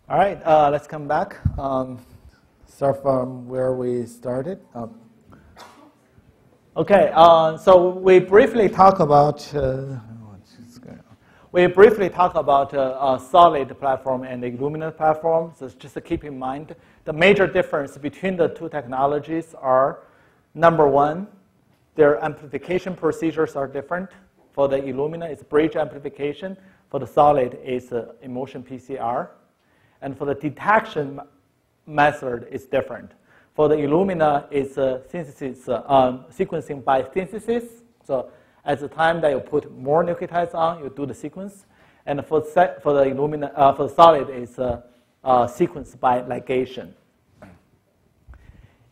All right, let's come back. Start from where we started. Okay, so we briefly talk about solid platform and the Illumina platform. So just to keep in mind, the major difference between the two technologies are, number one, their amplification procedures are different. For the Illumina, it's bridge amplification. For the solid, it's emotion PCR. And for the detection method, it's different. For the Illumina, it's synthesis, sequencing by synthesis. So at the time that you put more nucleotides on, you do the sequence. And for the Illumina, for the solid, it's sequence by ligation.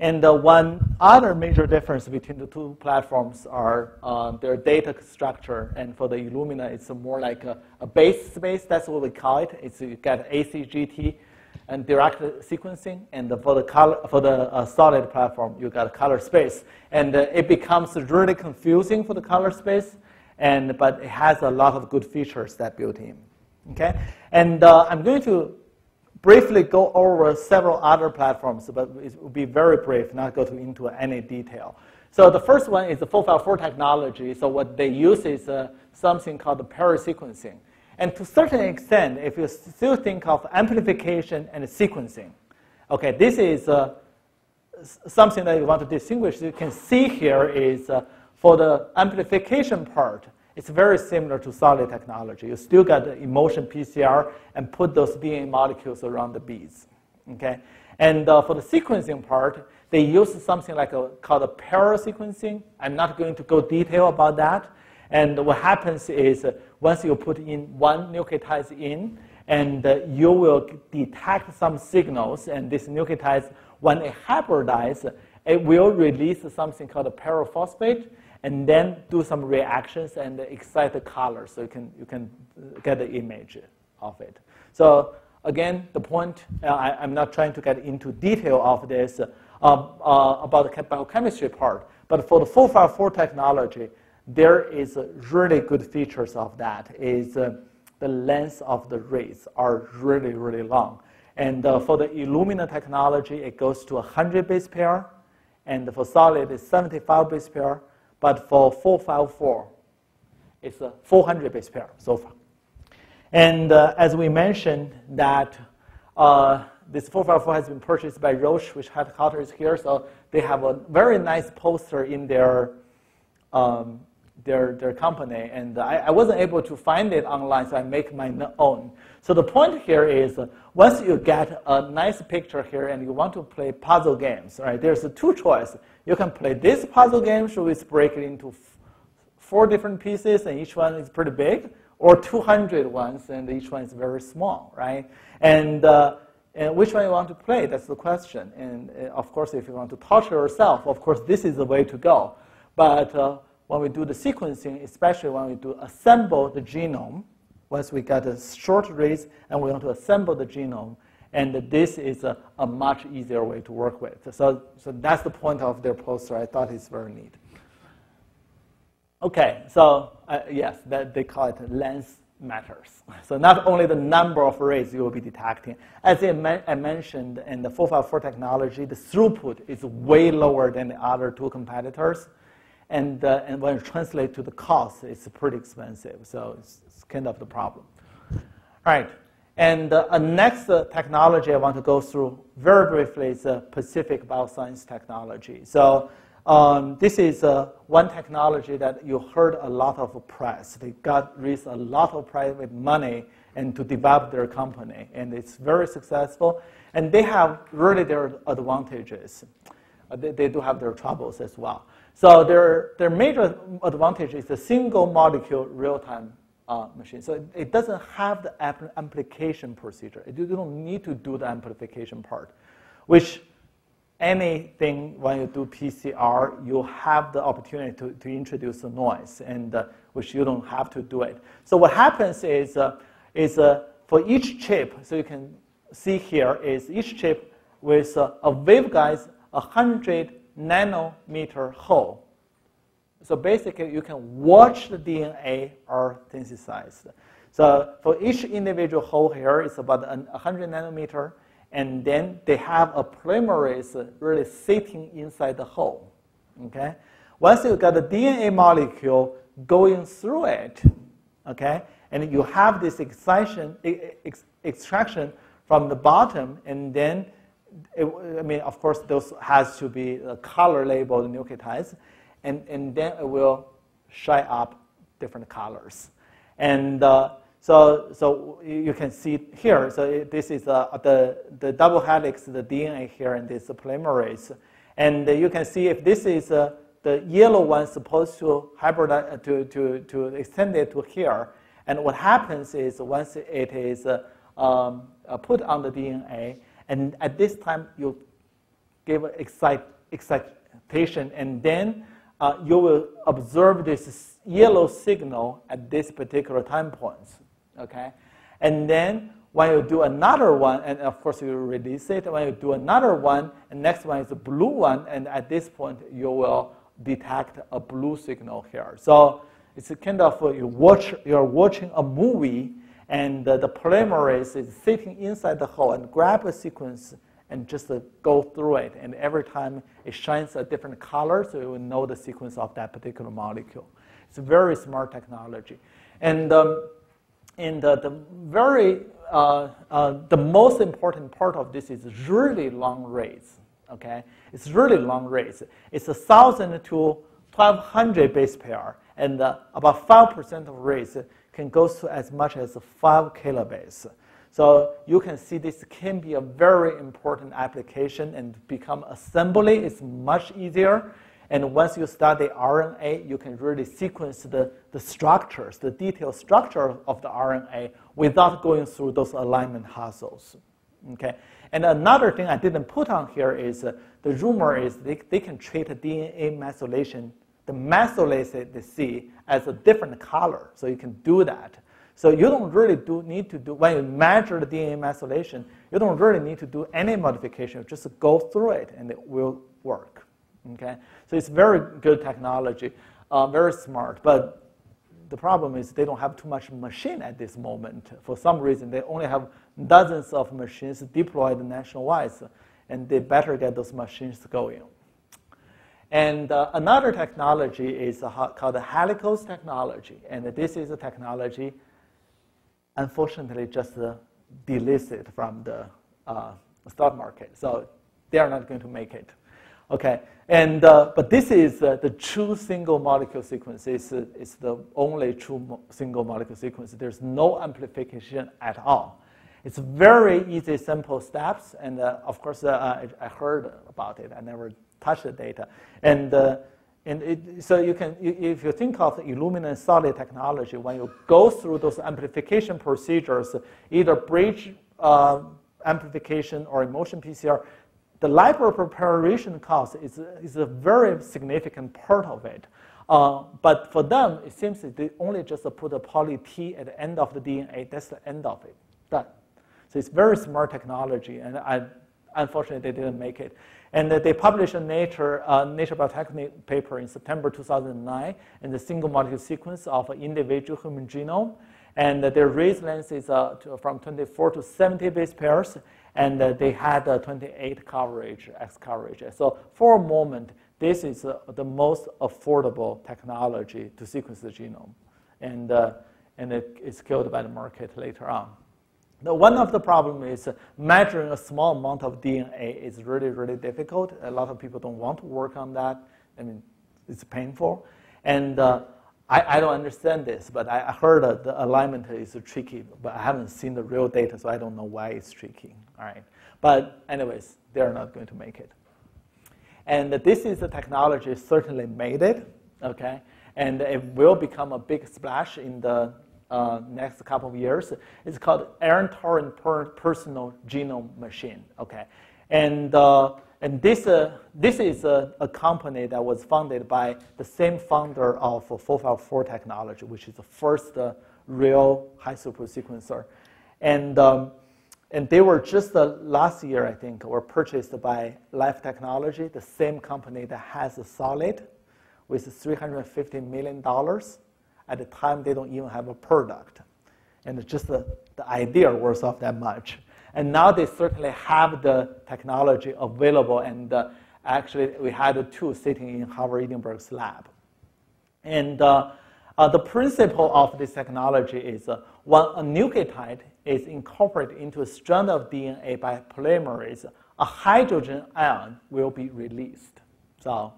And one other major difference between the two platforms are their data structure. And for the Illumina, it's more like a base space. That's what we call it. It's you get ACGT and direct sequencing. And for the solid platform, you got color space. And it becomes really confusing for the color space. But it has a lot of good features that built in. Okay. And I'm going to briefly go over several other platforms, but it will be very brief, not go into any detail. So the first one is the 454 technology. So what they use is something called the parasequencing. And to a certain extent, if you still think of amplification and sequencing, okay, this is something that you want to distinguish. You can see here is for the amplification part, it's very similar to solid technology. You still got the emotion PCR and put those DNA molecules around the beads. Okay? And for the sequencing part, they use something like called a parasequencing. I'm not going to go detail about that. And what happens is once you put in one nucleotide in, and you will detect some signals, and these nucleotides, when it hybridize, it will release something called a paraphosphate, and then do some reactions and excite the color, so you can get the image of it. So again, the point, I'm not trying to get into detail of this about the biochemistry part, but for the 454 technology, there is really good features of that. Is the length of the rays are really, really long. And for the Illumina technology, it goes to 100 base pair, and for solid, it's 75 base pair. But for 454, it's a 400 base pair so far. And as we mentioned, that this 454 has been purchased by Roche, which headquarters here. So they have a very nice poster in their company. And I wasn't able to find it online, so I make my own. So the point here is once you get a nice picture here and you want to play puzzle games, right? There's two choices. You can play this puzzle game, so we break it into 4 different pieces, and each one is pretty big, or 200 ones, and each one is very small, right? And which one you want to play? That's the question. And of course, if you want to torture yourself, of course, this is the way to go. But when we do the sequencing, especially when we do assemble the genome, once we got a short reads and we want to assemble the genome, and this is a much easier way to work with. So that's the point of their poster. I thought it's very neat. Okay, so yes, they call it length matters. So not only the number of rays you will be detecting. As I mentioned in the 454 technology, the throughput is way lower than the other two competitors. And when it translates to the cost, it's pretty expensive. So it's kind of the problem. All right. And next technology I want to go through very briefly is Pacific Bioscience technology. So this is one technology that you heard a lot of press. They raised a lot of private money and to develop their company. And it's very successful. And they have really their advantages. They do have their troubles as well. So their major advantage is the single molecule real-time machine. So it doesn't have the amplification procedure. You don't need to do the amplification part, which anything when you do PCR, you have the opportunity to introduce the noise, and which you don't have to do it. So what happens is for each chip, so you can see here is each chip with a waveguide 100 nanometer hole. So basically, you can watch the DNA are synthesized. So for each individual hole here, it's about 100 nanometer, and then they have a polymerase really sitting inside the hole. Okay? Once you got the DNA molecule going through it, okay, and you have this extraction from the bottom, and then, of course, those has to be color-labeled nucleotides, and then it will shine up different colors. And so you can see here, so this is the double helix, the DNA here, and this polymerase. And you can see if this is the yellow one supposed to hybridize, to extend it to here. And what happens is once it is put on the DNA, and at this time you give excitation, and then you will observe this yellow signal at this particular time points. Okay, and then when you do another one, and of course you release it. When you do another one, and next one is a blue one, and at this point you will detect a blue signal here. So it's a kind of you're watching a movie, and the polymerase is sitting inside the hole and grab a sequence and just go through it. And every time it shines a different color, so you will know the sequence of that particular molecule. It's a very smart technology, and the most important part of this is really long rates. Okay, it's really long rates. It's 1,000 to 1,200 base pair, and about 5% of rates can go to as much as 5 kilobase. So you can see this can be a very important application, and become assembly is much easier. And once you study RNA, you can really sequence the structures, the detailed structure of the RNA without going through those alignment hassles. Okay. And another thing I didn't put on here is the rumor is they can treat DNA methylation, the methylase they see, as a different color. So you can do that. So you don't really need to do, when you measure the DNA methylation, you don't really need to do any modification. Just go through it and it will work. Okay? So it's very good technology, very smart. But the problem is they don't have too much machine at this moment. For some reason, they only have dozens of machines deployed nationwide, and they better get those machines going. And another technology is called the Helicos technology. And this is a technology, unfortunately, just delisted from the stock market. So they are not going to make it. Okay, and but this is the true single molecule sequence. It's the only true single molecule sequence. There's no amplification at all. It's very easy, simple steps. And of course, I heard about it. I never touched the data. And so you can, if you think of Illumina and solid technology, when you go through those amplification procedures, either bridge amplification or emotion PCR, the library preparation cost is a very significant part of it. But for them, it seems that they only just put a poly T at the end of the DNA. That's the end of it. Done. So it's very smart technology, and unfortunately, they didn't make it. And they published a Nature Biotechnology paper in September 2009 in the single molecule sequence of an individual human genome. And their raised length is from 24 to 70 base pairs, and they had 28 coverage, X coverage. So for a moment, this is the most affordable technology to sequence the genome. And it is killed by the market later on. One of the problems is measuring a small amount of DNA is really, really difficult. A lot of people don't want to work on that. I mean, it's painful. And I don't understand this, but I heard the alignment is tricky, but I haven't seen the real data, so I don't know why it's tricky. All right. But anyways, they're not going to make it. And this is the technology certainly made it, okay? And it will become a big splash in the next couple of years. It's called Torrent Personal Genome Machine, okay? And this is a company that was founded by the same founder of 454 technology, which is the first real high throughput sequencer. And they were just last year, I think, were purchased by Life Technology, the same company that has a Solid with $350 million. At the time, they don't even have a product. And just the idea was of that much. And now they certainly have the technology available, and actually we had two sitting in Harvard Edinburgh's lab. And the principle of this technology is when a nucleotide is incorporated into a strand of DNA by polymerase, a hydrogen ion will be released. So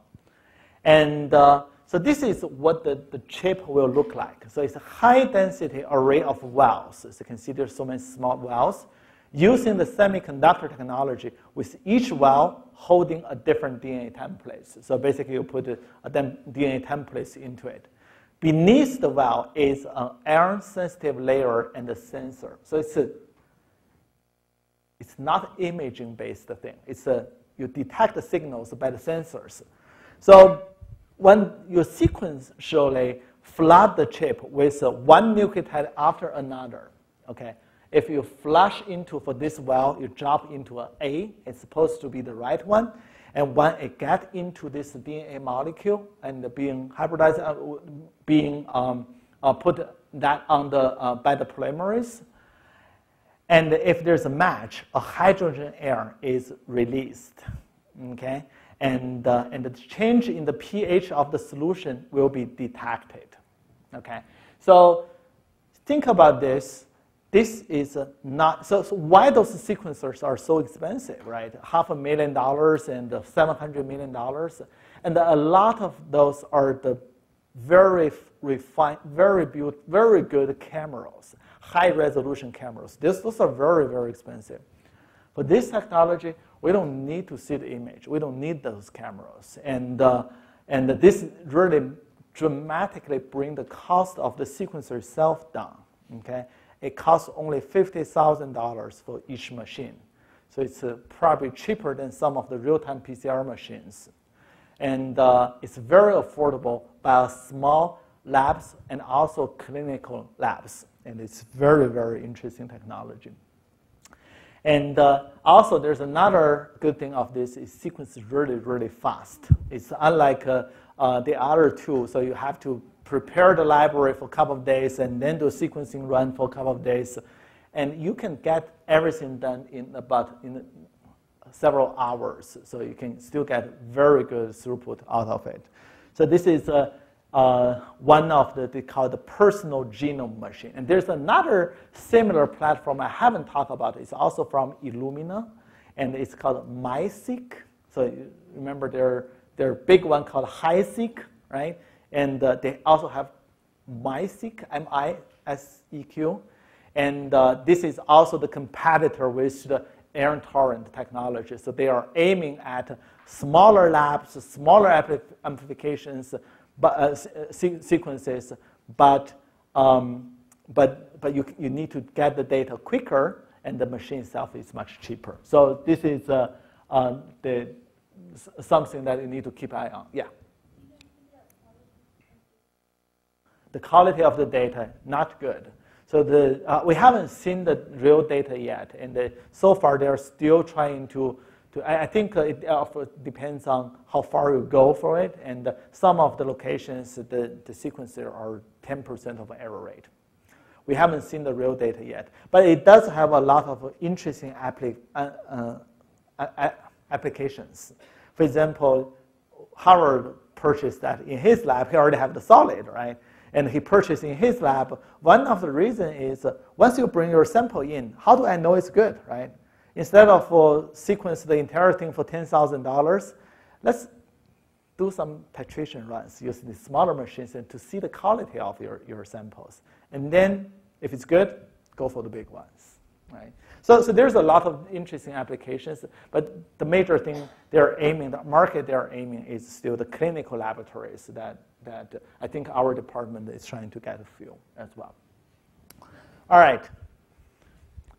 this is what the chip will look like. So it's a high-density array of wells. As you can see, there's so many small wells. Using the semiconductor technology, with each well holding a different DNA template. So basically, you put a DNA template into it. Beneath the well is an iron-sensitive layer and a sensor. So it's not imaging-based thing. You detect the signals by the sensors. So when you sequentially flood the chip with one nucleotide after another, okay, if you flush into, for this well, you drop into an A, it's supposed to be the right one. And when it gets into this DNA molecule and being hybridized, being put that on by the polymerase, and if there's a match, a hydrogen ion is released, okay? And the change in the pH of the solution will be detected, okay? So think about this. This is not, so why those sequencers are so expensive, right? $500,000 and $700 million. And a lot of those are the very refined, very good cameras, high resolution cameras. Those are very, very expensive. For this technology, we don't need to see the image. We don't need those cameras. And this really dramatically brings the cost of the sequencer itself down, okay? It costs only $50,000 for each machine. So it's probably cheaper than some of the real-time PCR machines. And it's very affordable by small labs and also clinical labs. And it's very, very interesting technology. And also, there's another good thing of this is sequence really, really fast. It's unlike the other two, so you have to prepare the library for a couple of days and then do a sequencing run for a couple of days. And you can get everything done in several hours. So you can still get very good throughput out of it. So this is one of they call the personal genome machine. And there's another similar platform I haven't talked about. It's also from Illumina, and it's called ChIP-seq. So you remember their big one called HiSeq, right? And they also have MiSeq, M-I-S-E-Q. And this is also the competitor with the Torrent technology. So they are aiming at smaller labs, smaller amplifications, sequences, but you need to get the data quicker, and the machine itself is much cheaper. So this is something that you need to keep an eye on. Yeah. The quality of the data, not good. So we haven't seen the real data yet, and so far they're still trying to I think it depends on how far you go for it, and some of the locations, the sequencer are 10% of error rate. We haven't seen the real data yet, but it does have a lot of interesting applications. For example, Harvard purchased that in his lab. He already have the solid, right? And he purchased in his lab. One of the reasons is once you bring your sample in, how do I know it's good, right? Instead of sequence the entire thing for $10,000, let's do some titration runs using the smaller machines and to see the quality of your samples. And then if it's good, go for the big ones, right? So there's a lot of interesting applications, but the major thing the market they're aiming is still the clinical laboratories that I think our department is trying to get a few as well. All right.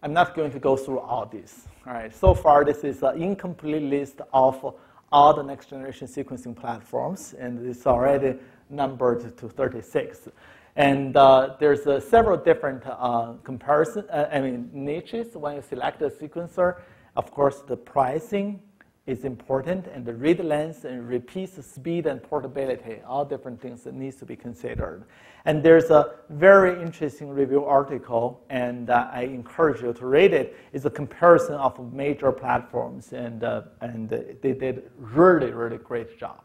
I'm not going to go through all this. All right. So far, this is an incomplete list of all the next generation sequencing platforms, and it's already numbered to 36. And there's several different niches when you select a sequencer. Of course, the pricing is important, and the read length and repeat speed and portability, all different things that needs to be considered. And there's a very interesting review article, and I encourage you to read it. It's a comparison of major platforms, and they did really, really great job.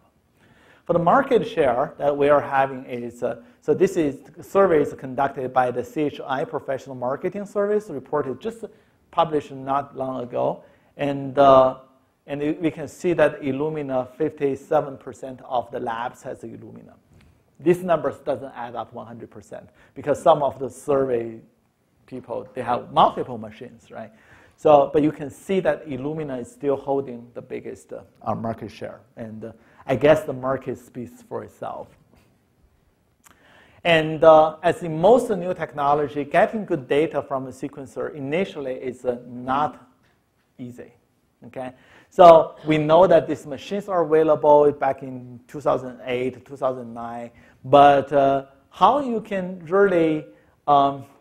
For the market share that we are having is, so this is surveys conducted by the CHI Professional Marketing Service, reported just published not long ago, and we can see that Illumina, 57% of the labs has Illumina. These numbers doesn't add up 100% because some of the survey people, they have multiple machines, right? So, but you can see that Illumina is still holding the biggest market share, and I guess the market speaks for itself. And as in most new technology, getting good data from a sequencer initially is not easy, okay? So we know that these machines are available back in 2008, 2009, but how you can really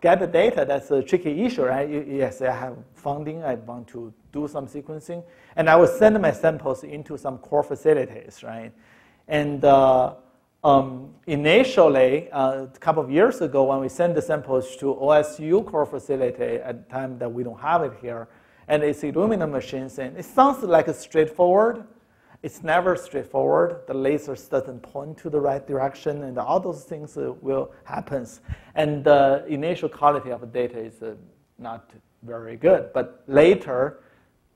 get the data, that's a tricky issue, right? Yes, I have funding, I want to do some sequencing, and I will send my samples into some core facilities, right? And initially, a couple of years ago, when we send the samples to OSU core facility, at the time that we don't have it here, and it's Illumina machines, and it sounds like it's straightforward. It's never straightforward. The lasers doesn't point to the right direction, and all those things will happen. And the initial quality of the data is not very good. But later,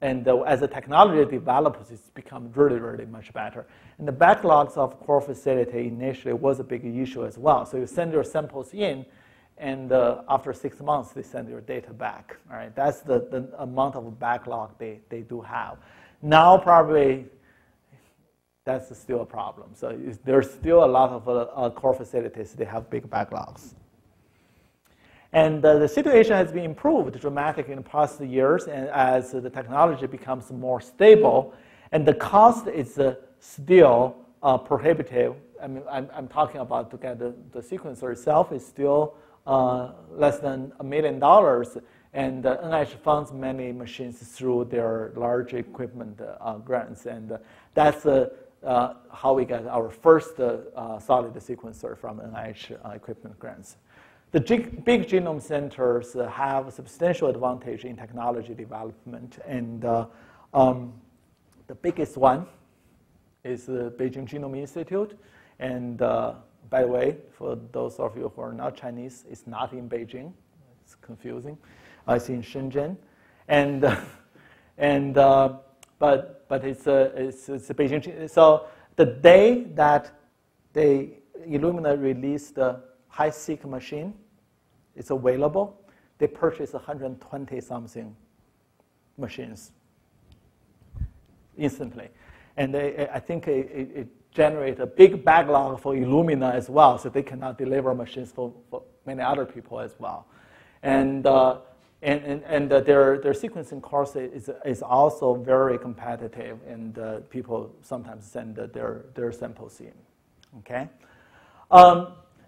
and as the technology develops, it's become really, really much better. And the backlogs of core facility initially was a big issue as well. So you send your samples in, and after 6 months, they send your data back. All right, that's the amount of backlog they do have. Now, probably, that's still a problem. So there's still a lot of core facilities, they have big backlogs. And the situation has been improved dramatically in the past years, and as the technology becomes more stable, and the cost is still prohibitive. I mean, I'm talking about to get the sequencer itself is still less than $1 million, and NIH funds many machines through their large equipment grants, and that's how we got our first solid sequencer from NIH equipment grants. The big genome centers have a substantial advantage in technology development, and the biggest one is the Beijing Genome Institute. And by the way, for those of you who are not Chinese, it's not in Beijing. It's confusing. It's in Shenzhen, but it's Beijing. So the day that Illumina released the ChIP-seq machine, it's available, they purchased 120-something machines instantly. And I think it generated a big backlog for Illumina as well, so they cannot deliver machines for many other people as well. And their sequencing course is also very competitive, and people sometimes send their samples in, okay?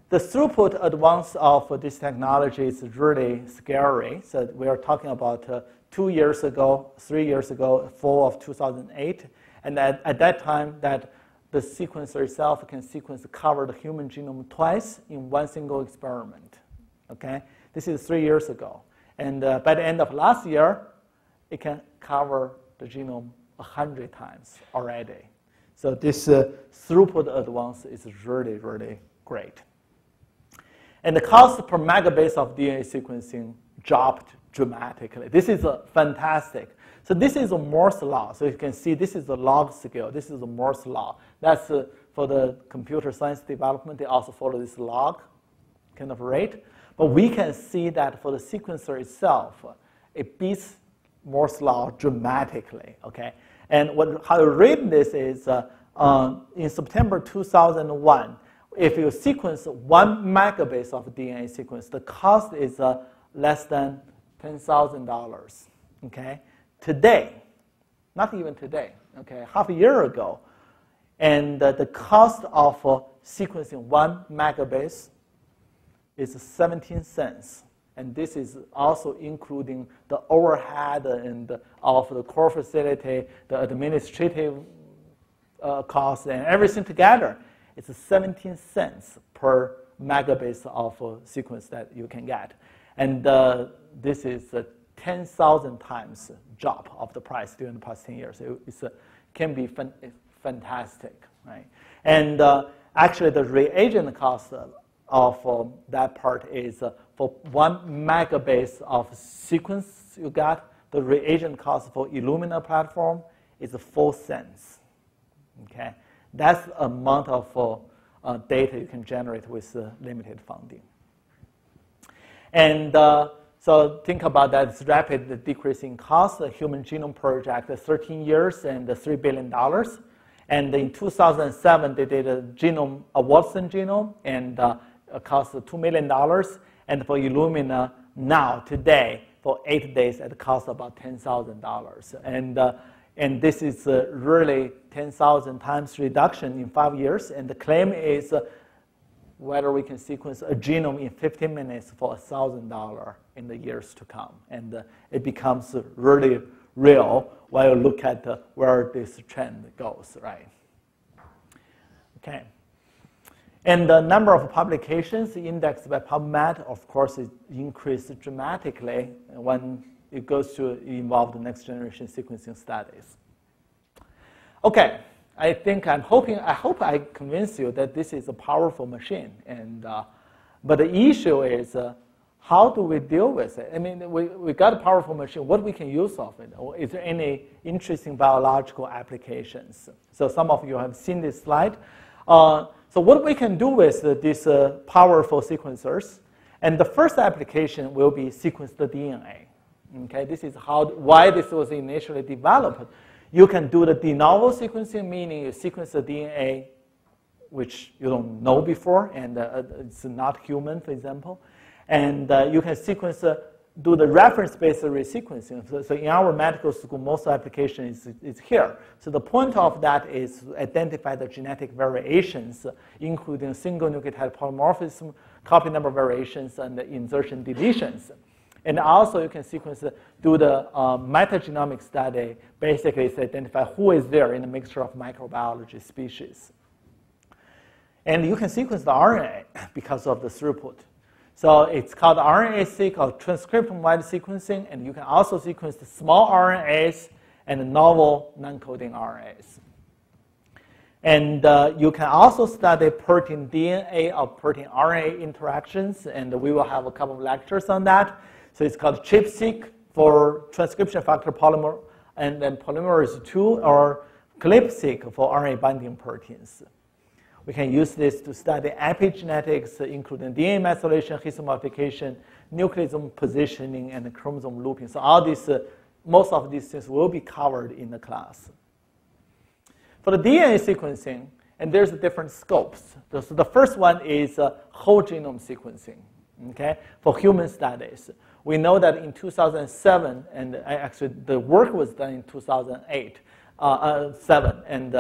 The throughput advance of this technology is really scary. So we are talking about 2 years ago, 3 years ago, fall of 2008. And at that time, that the sequencer itself can cover the human genome twice in one single experiment. Okay? This is 3 years ago. And by the end of last year, it can cover the genome 100 times already. So this throughput advance is really, really great. And the cost per megabase of DNA sequencing dropped dramatically. This is fantastic. So this is a Morse law. So you can see this is the log scale. This is a Morse law. That's for the computer science development. They also follow this log kind of rate. But we can see that for the sequencer itself, it beats Morse law dramatically. Okay. And how you read this is in September 2001. If you sequence 1 megabase of DNA sequence, the cost is less than $10,000. Okay, today, not even today. Okay, half a year ago, and the cost of sequencing 1 megabase is 17 cents. And this is also including the overhead and of the core facility, the administrative costs, and everything together. It's 17 cents per megabase of sequence that you can get. And this is a 10,000 times drop of the price during the past 10 years. It can be fantastic, right? And actually, the reagent cost of that part is for 1 megabase of sequence you got, the reagent cost for Illumina platform is 4 cents. Okay, that's the amount of data you can generate with limited funding. And so think about that. It's rapid decreasing cost. The Human Genome Project, 13 years and $3 billion. And in 2007, they did a Watson genome, and it cost $2 million. And for Illumina, now, today, for 8 days, it costs about $10,000. And this is really 10,000 times reduction in 5 years. And the claim is whether we can sequence a genome in 15 minutes for $1,000 in the years to come. And it becomes really real when you look at where this trend goes, right? Okay. And the number of publications indexed by PubMed, of course, is increased dramatically when it goes to involve the next generation sequencing studies. Okay, I hope I convince you that this is a powerful machine. And but the issue is how do we deal with it? I mean, we got a powerful machine. What we can use of it? Or is there any interesting biological applications? So some of you have seen this slide. So what we can do with these powerful sequencers, and the first application will be sequence the DNA. Okay, this is why this was initially developed. You can do the de novo sequencing, meaning you sequence the DNA which you don't know before, and it's not human, for example. And you can sequence, do the reference-based resequencing. So in our medical school, most application is here. So the point of that is to identify the genetic variations, including single nucleotide polymorphism, copy number variations, and the insertion deletions. And also you can sequence, do the metagenomic study, basically to identify who is there in a mixture of microbiology species. And you can sequence the RNA because of the throughput. So it's called RNA-seq or transcriptome-wide sequencing, and you can also sequence the small RNAs and novel non-coding RNAs. And you can also study protein DNA or protein RNA interactions, and we will have a couple of lectures on that. So it's called ChIP-seq for transcription factor polymer, and then polymerase II, or ChIP-seq for RNA binding proteins. We can use this to study epigenetics, including DNA methylation, histone nucleosome positioning, and chromosome looping. So all these, most of these things will be covered in the class. For the DNA sequencing, and there's different scopes. So the first one is whole genome sequencing, okay, for human studies. We know that in 2007, and actually the work was done in 2008, and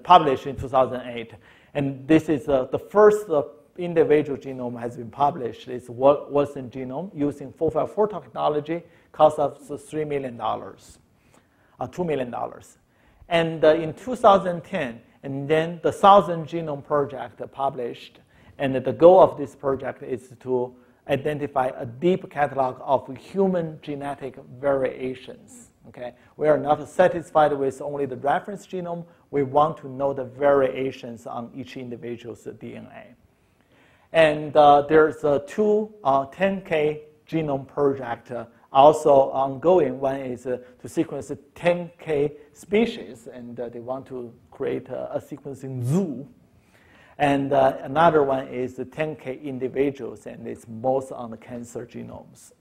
published in 2008. And this is the first individual genome has been published. It's Watson genome using 454 technology, cost us $3 million, $2 million. And in 2010, and then the 1000 Genome Project published, and the goal of this project is to identify a deep catalog of human genetic variations. Okay, we are not satisfied with only the reference genome. We want to know the variations on each individual's DNA. And there's two 10K genome project also ongoing. One is to sequence 10K species, and they want to create a sequencing zoo. And another one is the 10K individuals, and it's most on the cancer genomes.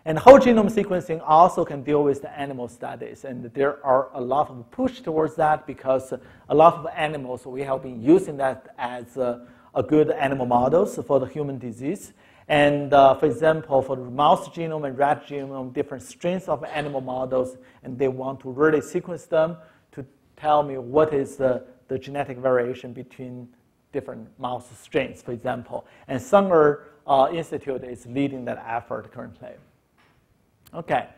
And whole genome sequencing also can deal with the animal studies, and there are a lot of push towards that because a lot of animals, we have been using that as a good animal models for the human disease. And for example, for the mouse genome and rat genome, different strains of animal models, and they want to really sequence them to tell me what is the genetic variation between different mouse strains, for example. And some are Institute is leading that effort currently. Okay.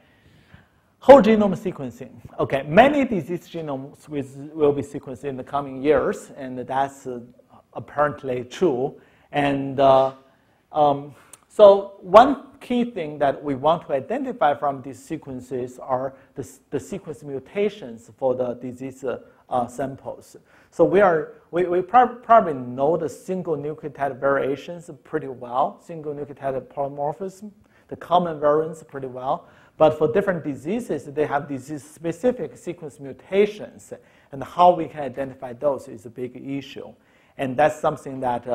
Whole genome sequencing. Okay, many disease genomes will be sequenced in the coming years, and that's apparently true. And so one key thing that we want to identify from these sequences are the sequence mutations for the disease samples. So we probably know the single nucleotide variations pretty well, single nucleotide polymorphism, the common variants pretty well. But for different diseases, they have disease-specific sequence mutations, and how we can identify those is a big issue. And that's something that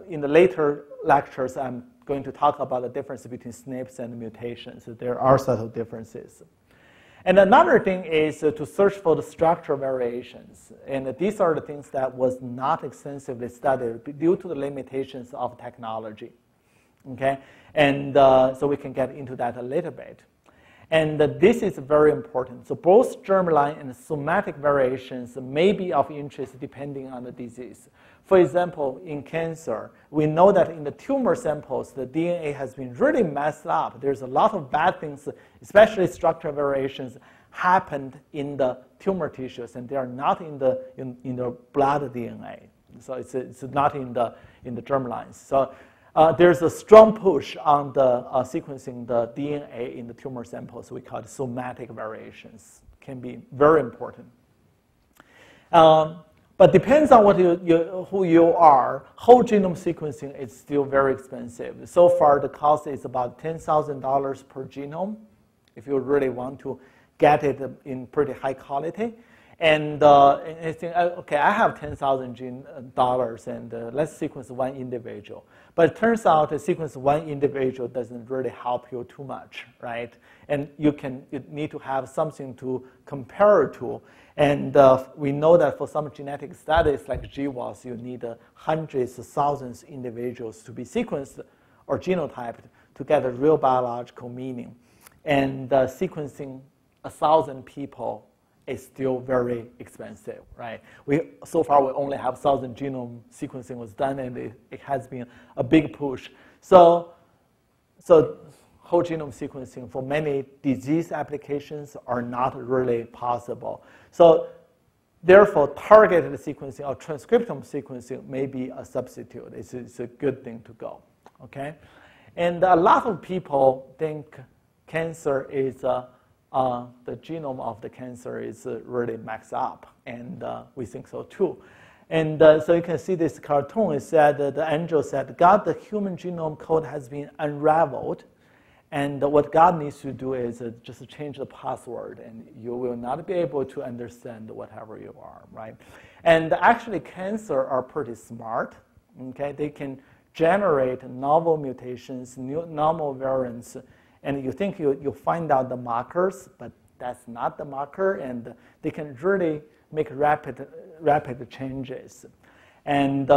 in the later lectures, I'm going to talk about the difference between SNPs and mutations. There are subtle differences. And another thing is to search for the structural variations. And these are the things that was not extensively studied due to the limitations of technology. Okay? And so we can get into that a little bit. And this is very important. So both germline and somatic variations may be of interest depending on the disease. For example, in cancer, we know that in the tumor samples, the DNA has been really messed up. There's a lot of bad things, especially structural variations, happened in the tumor tissues, and they are not in the blood DNA. So it's not in the germlines. So there's a strong push on the sequencing the DNA in the tumor samples. We call it somatic variations. Can be very important. But depends on what who you are. Whole genome sequencing is still very expensive. So far, the cost is about $10,000 per genome if you really want to get it in pretty high quality. And I think, okay, I have $10,000 and let's sequence one individual. But it turns out to sequence one individual doesn't really help you too much, right? And you need to have something to compare to. And we know that for some genetic studies like GWAS, you need hundreds of thousands of individuals to be sequenced or genotyped to get a real biological meaning. And sequencing 1,000 people is still very expensive, right? So far, we only have 1,000 genome sequencing was done, and it has been a big push. So whole genome sequencing for many disease applications are not really possible. So therefore, targeted sequencing or transcriptome sequencing may be a substitute. It's a good thing to go, okay? And a lot of people think cancer is the genome of the cancer is really maxed up, and we think so too. And so you can see this cartoon. It said the angel said, God, the human genome code has been unraveled, and what God needs to do is just change the password, and you will not be able to understand whatever you are, right? And actually, cancer are pretty smart. Okay, they can generate novel mutations, novel variants. And you think you find out the markers, but that's not the marker, and they can really make rapid changes. And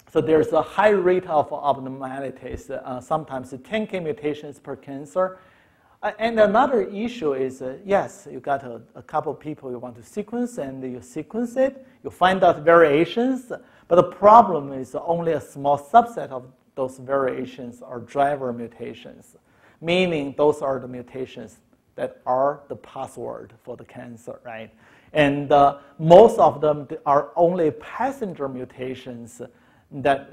so there's a high rate of abnormalities, sometimes 10K mutations per cancer. And another issue is, yes, you got a couple of people you want to sequence, and you sequence it, you find out variations, but the problem is only a small subset of those variations are driver mutations. Meaning those are the mutations that are the password for the cancer, right? And most of them are only passenger mutations that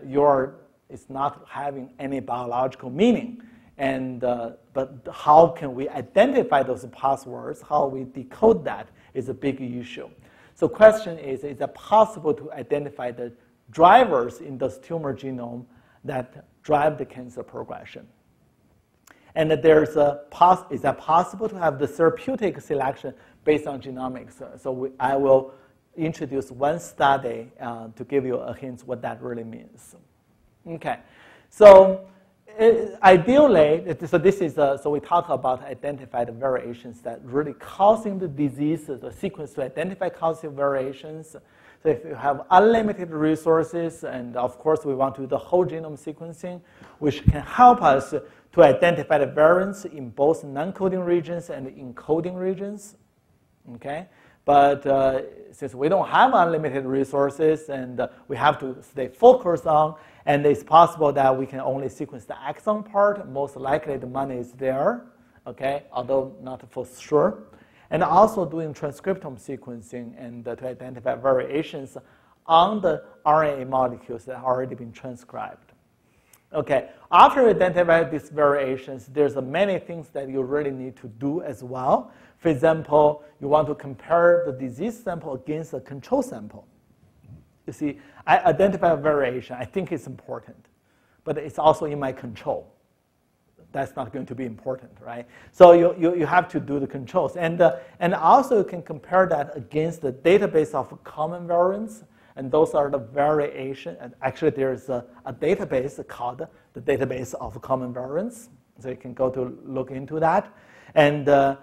it's not having any biological meaning. And but how can we identify those passwords? How we decode that is a big issue. So question is it possible to identify the drivers in this tumor genome that drive the cancer progression? And is that possible to have the therapeutic selection based on genomics? So I will introduce one study to give you a hint what that really means. Okay, so ideally, so we talk about identify the variations that really causing the disease, the sequence to identify causing variations. So if you have unlimited resources, and of course we want to do the whole genome sequencing, which can help us to identify the variants in both non-coding regions and encoding regions, okay? But since we don't have unlimited resources and we have to stay focused on, and it's possible that we can only sequence the exon part, most likely the money is there, okay, although not for sure. And also doing transcriptome sequencing and to identify variations on the RNA molecules that have already been transcribed. Okay, after you identify these variations, there's many things that you really need to do as well. For example, you want to compare the disease sample against a control sample. You see, I identify a variation. I think it's important, but it's also in my control. That's not going to be important, right? So you have to do the controls. And also you can compare that against the database of common variants. And those are the variation. And actually, there's a database called the database of common variants. So you can go to look into that. And the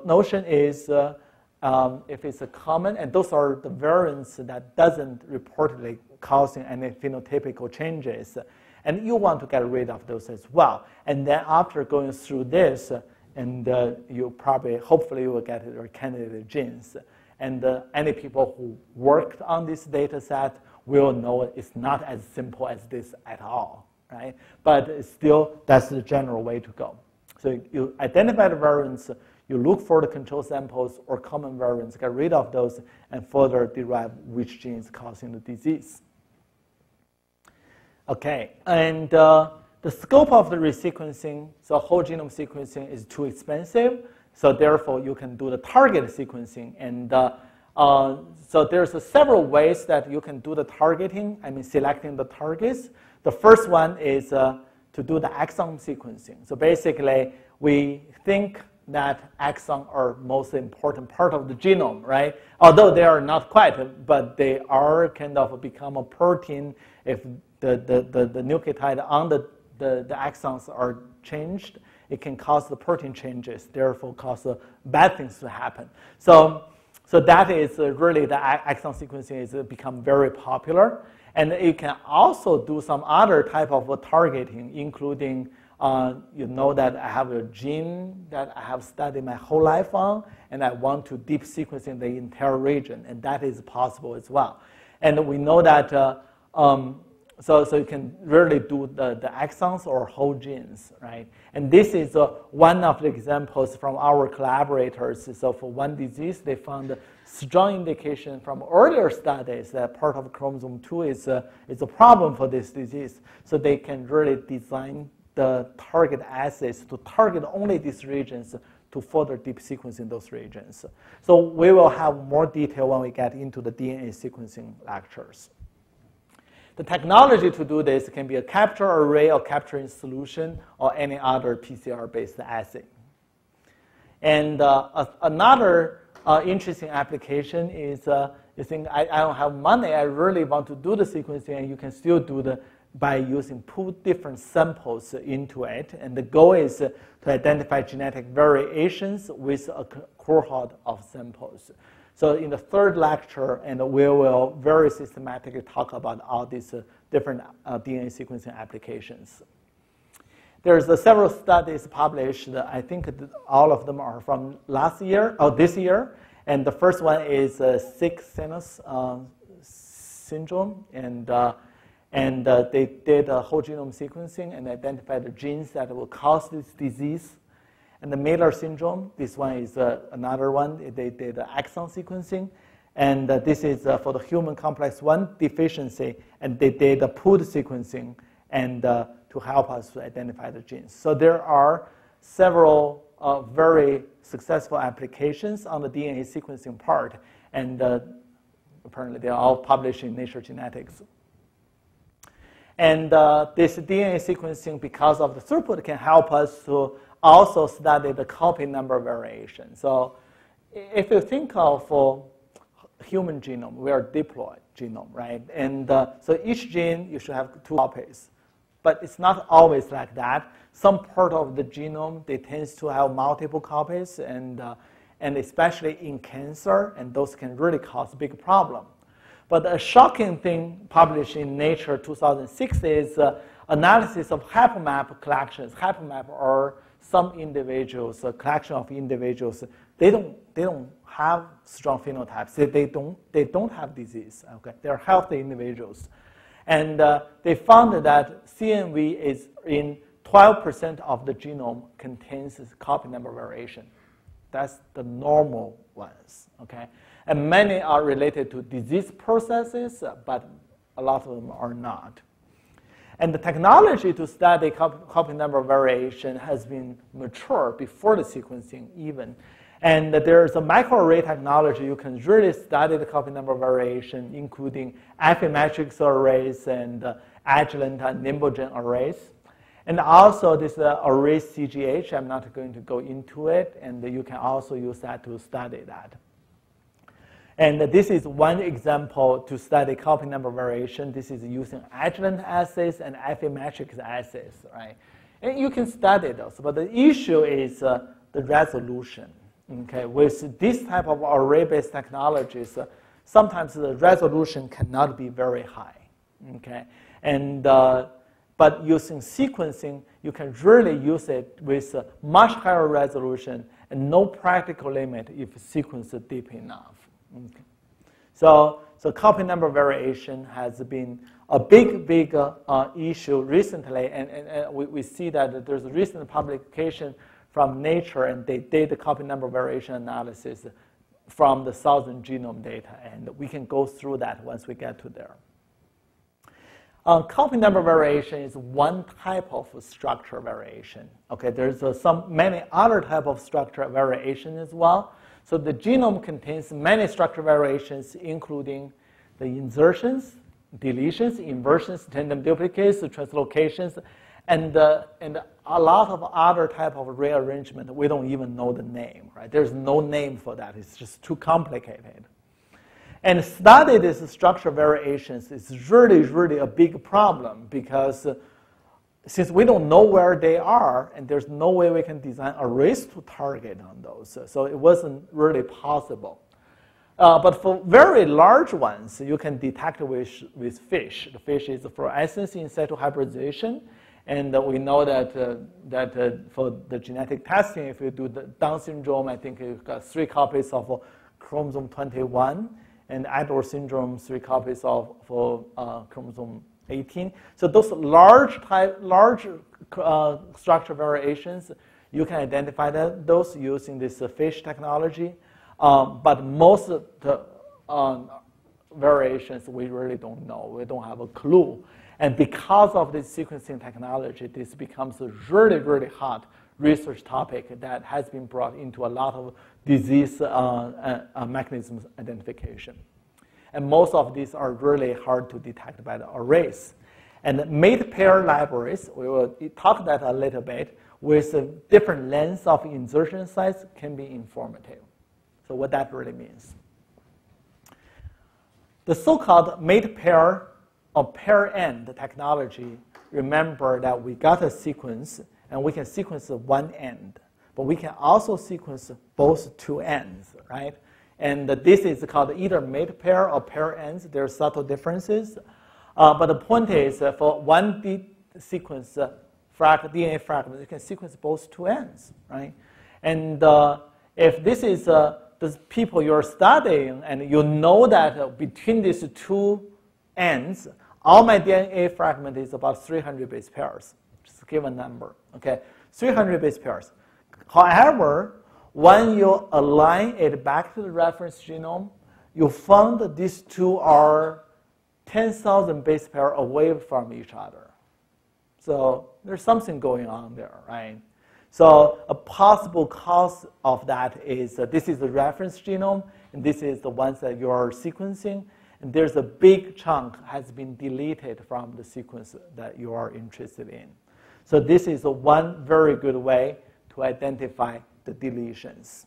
notion is if it's a common, and those are the variants that doesn't reportedly causing any phenotypical changes. And you want to get rid of those as well. And then after going through this, and you probably, hopefully, you will get your candidate genes. And any people who worked on this data set will know it's not as simple as this at all, right? But still, that's the general way to go. So you identify the variants, you look for the control samples or common variants, get rid of those, and further derive which gene is causing the disease. Okay, and the scope of the resequencing, so whole genome sequencing is too expensive. So therefore, you can do the target sequencing. And so there's several ways that you can do the targeting, selecting the targets. The first one is to do the exon sequencing. So basically, we think that exons are most important part of the genome, right? Although they are not quite, but they are kind of become a protein if the nucleotide on the exons are changed. It can cause the protein changes, therefore cause bad things to happen. So that is really the exon sequencing has become very popular. And you can also do some other type of targeting, including you know that I have a gene that I have studied my whole life on, and I want to deep sequence in the entire region, and that is possible as well. And we know that so you can really do the exons or whole genes, right? And this is one of the examples from our collaborators. So for one disease, they found strong indication from earlier studies that part of chromosome 2 is a problem for this disease. So they can really design the target assays to target only these regions to further deep sequence in those regions. So we will have more detail when we get into the DNA sequencing lectures. The technology to do this can be a capture array or capturing solution or any other PCR-based assay. And another interesting application is you think I don't have money, I really want to do the sequencing, and you can still do by put different samples into it. And the goal is to identify genetic variations with a cohort of samples. So in the third lecture, and we will very systematically talk about all these different DNA sequencing applications. There's several studies published. I think all of them are from last year or this year. And the first one is sick-Sinus syndrome, and they did a whole genome sequencing and identified the genes that will cause this disease. And the Miller syndrome, this one is another one. They did exon sequencing. And this is for the human complex 1 deficiency. And they did the pooled sequencing and to help us to identify the genes. So there are several very successful applications on the DNA sequencing part. And apparently they're all published in Nature Genetics. And this DNA sequencing, because of the throughput, can help us to also study the copy number variation. So if you think of human genome, we are diploid genome, right? And so each gene, you should have 2 copies. But it's not always like that. Some part of the genome, they tend to have multiple copies, and especially in cancer, and those can really cause a big problem. But a shocking thing published in Nature 2006 is analysis of hypermap collections. Hypermap are some individuals, a collection of individuals. They don't have strong phenotypes. They don't have disease. Okay, they're healthy individuals, and they found that CNV is in 12% of the genome contains copy number variation. That's the normal ones. Okay, and many are related to disease processes, but a lot of them are not. And the technology to study copy number variation has been mature before the sequencing even. And there's a microarray technology. You can really study the copy number variation, including Affymetrix arrays and Agilent and Nimbogen arrays. And also this array CGH, I'm not going to go into it, and you can also use that to study that. And this is one example to study copy number variation. This is using Agilent assays and Affymetrix assays, right? And you can study those, but the issue is the resolution. Okay, with this type of array-based technologies, sometimes the resolution cannot be very high. Okay, and but using sequencing, you can really use it with a much higher resolution and no practical limit if sequence is deep enough. Okay. So copy number variation has been a big issue recently, and we see that there's a recent publication from Nature, and they did the copy number variation analysis from the 1,000 genome data, and we can go through that once we get to there. Copy number variation is one type of structure variation. Okay, there's many other type of structure variation as well. So the genome contains many structure variations, including the insertions, deletions, inversions, tandem duplicates, translocations, and a lot of other type of rearrangement. We don't even know the name, right? There's no name for that. It's just too complicated. And study these structure variations is really a big problem, because since we don't know where they are, and there's no way we can design arrays to target on those, so it wasn't really possible. But for very large ones, you can detect with FISH. The FISH is fluorescence in situ hybridization. And we know that for the genetic testing, if you do the Down syndrome, I think you've got 3 copies of chromosome 21, and Adler syndrome, 3 copies for chromosome 18. So those large structure variations, you can identify those using this FISH technology. But most of the variations, we really don't know. We don't have a clue. And because of this sequencing technology, this becomes a really hot research topic that has been brought into a lot of disease mechanisms identification. And most of these are really hard to detect by the arrays. And mate pair libraries, we will talk that a little bit, with different lengths of insertion sites can be informative. So what that really means. The so-called mate pair or pair-end technology, remember that we got a sequence, and we can sequence one end, but we can also sequence both 2 ends, right? And this is called either mate pair or pair ends. There are subtle differences. But the point is, for one sequence DNA fragment, you can sequence both 2 ends, right? And if this is the people you're studying, and you know that between these 2 ends, all my DNA fragment is about 300 base pairs. Just give a number, okay? 300 base pairs. However, when you align it back to the reference genome, you found that these 2 are 10,000 base pair away from each other. So there's something going on there, right? So a possible cause of that is this is the reference genome, and this is the ones that you are sequencing. And there's a big chunk has been deleted from the sequence that you are interested in. So this is one very good way to identify the deletions.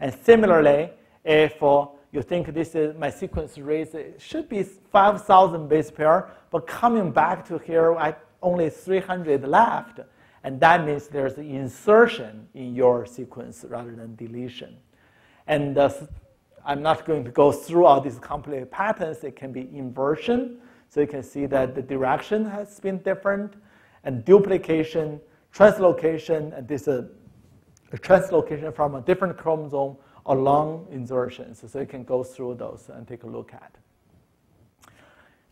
And similarly, if you think this is my sequence race, it should be 5,000 base pair, but coming back to here, I only 300 left. And that means there's an insertion in your sequence rather than deletion. And I'm not going to go through all these complicated patterns. It can be inversion. So you can see that the direction has been different, and duplication, translocation, and this a translocation from a different chromosome or long insertions. So you can go through those and take a look at.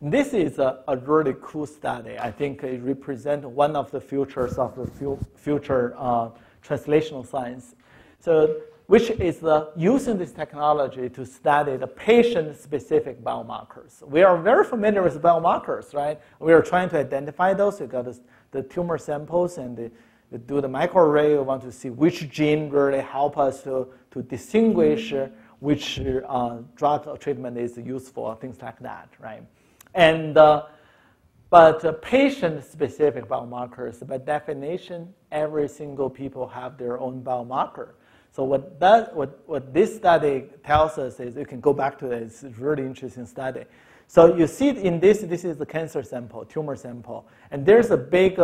This is a really cool study. I think it represents one of the futures of the future translational science. So, which is using this technology to study the patient-specific biomarkers. We are very familiar with biomarkers, right? We are trying to identify those. You got the tumor samples and do the microarray. We want to see which gene really help us to distinguish which drug or treatment is useful, things like that, right? And but patient-specific biomarkers, by definition, every single people have their own biomarker. So what this study tells us is, you can go back to it, it's a really interesting study. So you see in this is the cancer sample, tumor sample, and there's a big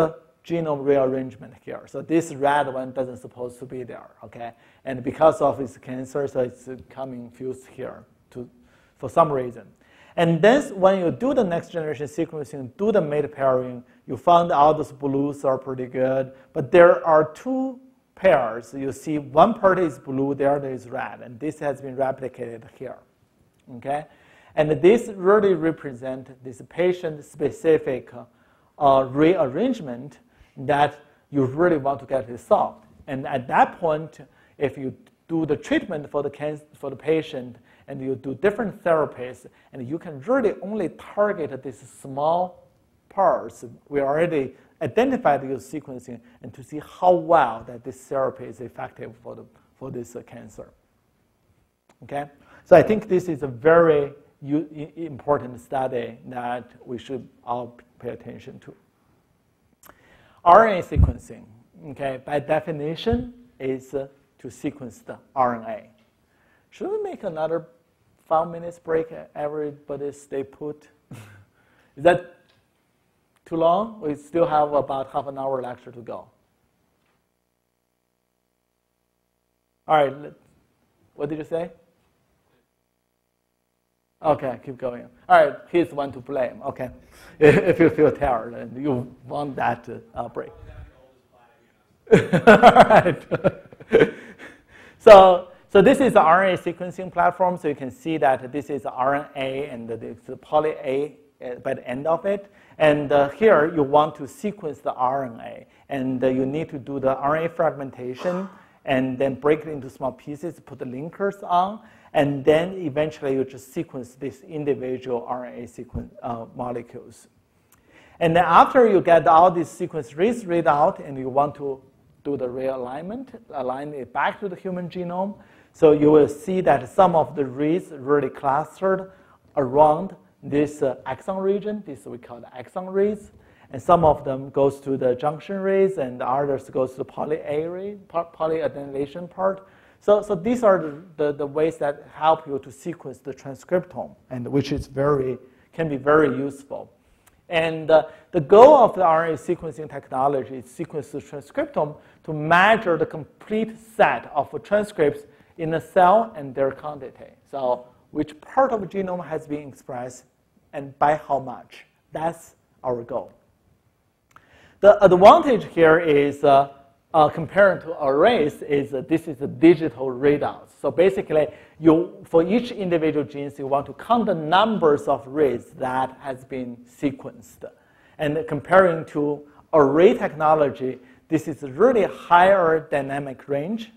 genome rearrangement here. So this red one doesn't supposed to be there, okay? And because of its cancer, so it's coming fused here for some reason. And then when you do the next generation sequencing, do the mate pairing, you found all those blues are pretty good, but there are two pairs. You see one part is blue, the other is red, and this has been replicated here, okay? And this really represents this patient-specific rearrangement that you really want to get resolved. And at that point, if you do the treatment for the patient, and you do different therapies, and you can really only target these small parts. We already identified your sequencing, and to see how well that this therapy is effective for this cancer. Okay, so I think this is a very important study that we should all pay attention to. RNA sequencing, okay, by definition, is to sequence the RNA. Should we make another 5 minutes break? Everybody stay put. Is that too long? We still have about half an hour lecture to go. All right, what did you say? Okay, keep going. All right, he's the one to blame. Okay, if you feel tired and you want that break. All right. So this is the RNA sequencing platform. So you can see that this is RNA and the poly A by the end of it. And here you want to sequence the RNA. And you need to do the RNA fragmentation and then break it into small pieces, put the linkers on. And then eventually you just sequence these individual RNA sequence molecules. And then after you get all these sequence reads read out and you want to do the realignment, align it back to the human genome. So you will see that some of the reads really clustered around this exon region. This we call the exon reads. And some of them goes to the junction reads, and the others goes to the poly-A read, polyadenylation part. So these are the ways that help you to sequence the transcriptome, and which is can be very useful. And the goal of the RNA sequencing technology is sequence the transcriptome to measure the complete set of transcripts in a cell and their quantity. So which part of the genome has been expressed and by how much. That's our goal. The advantage here is comparing to arrays is this is a digital readout. So basically, for each individual genes, you want to count the numbers of reads that has been sequenced. And comparing to array technology, this is really higher dynamic range.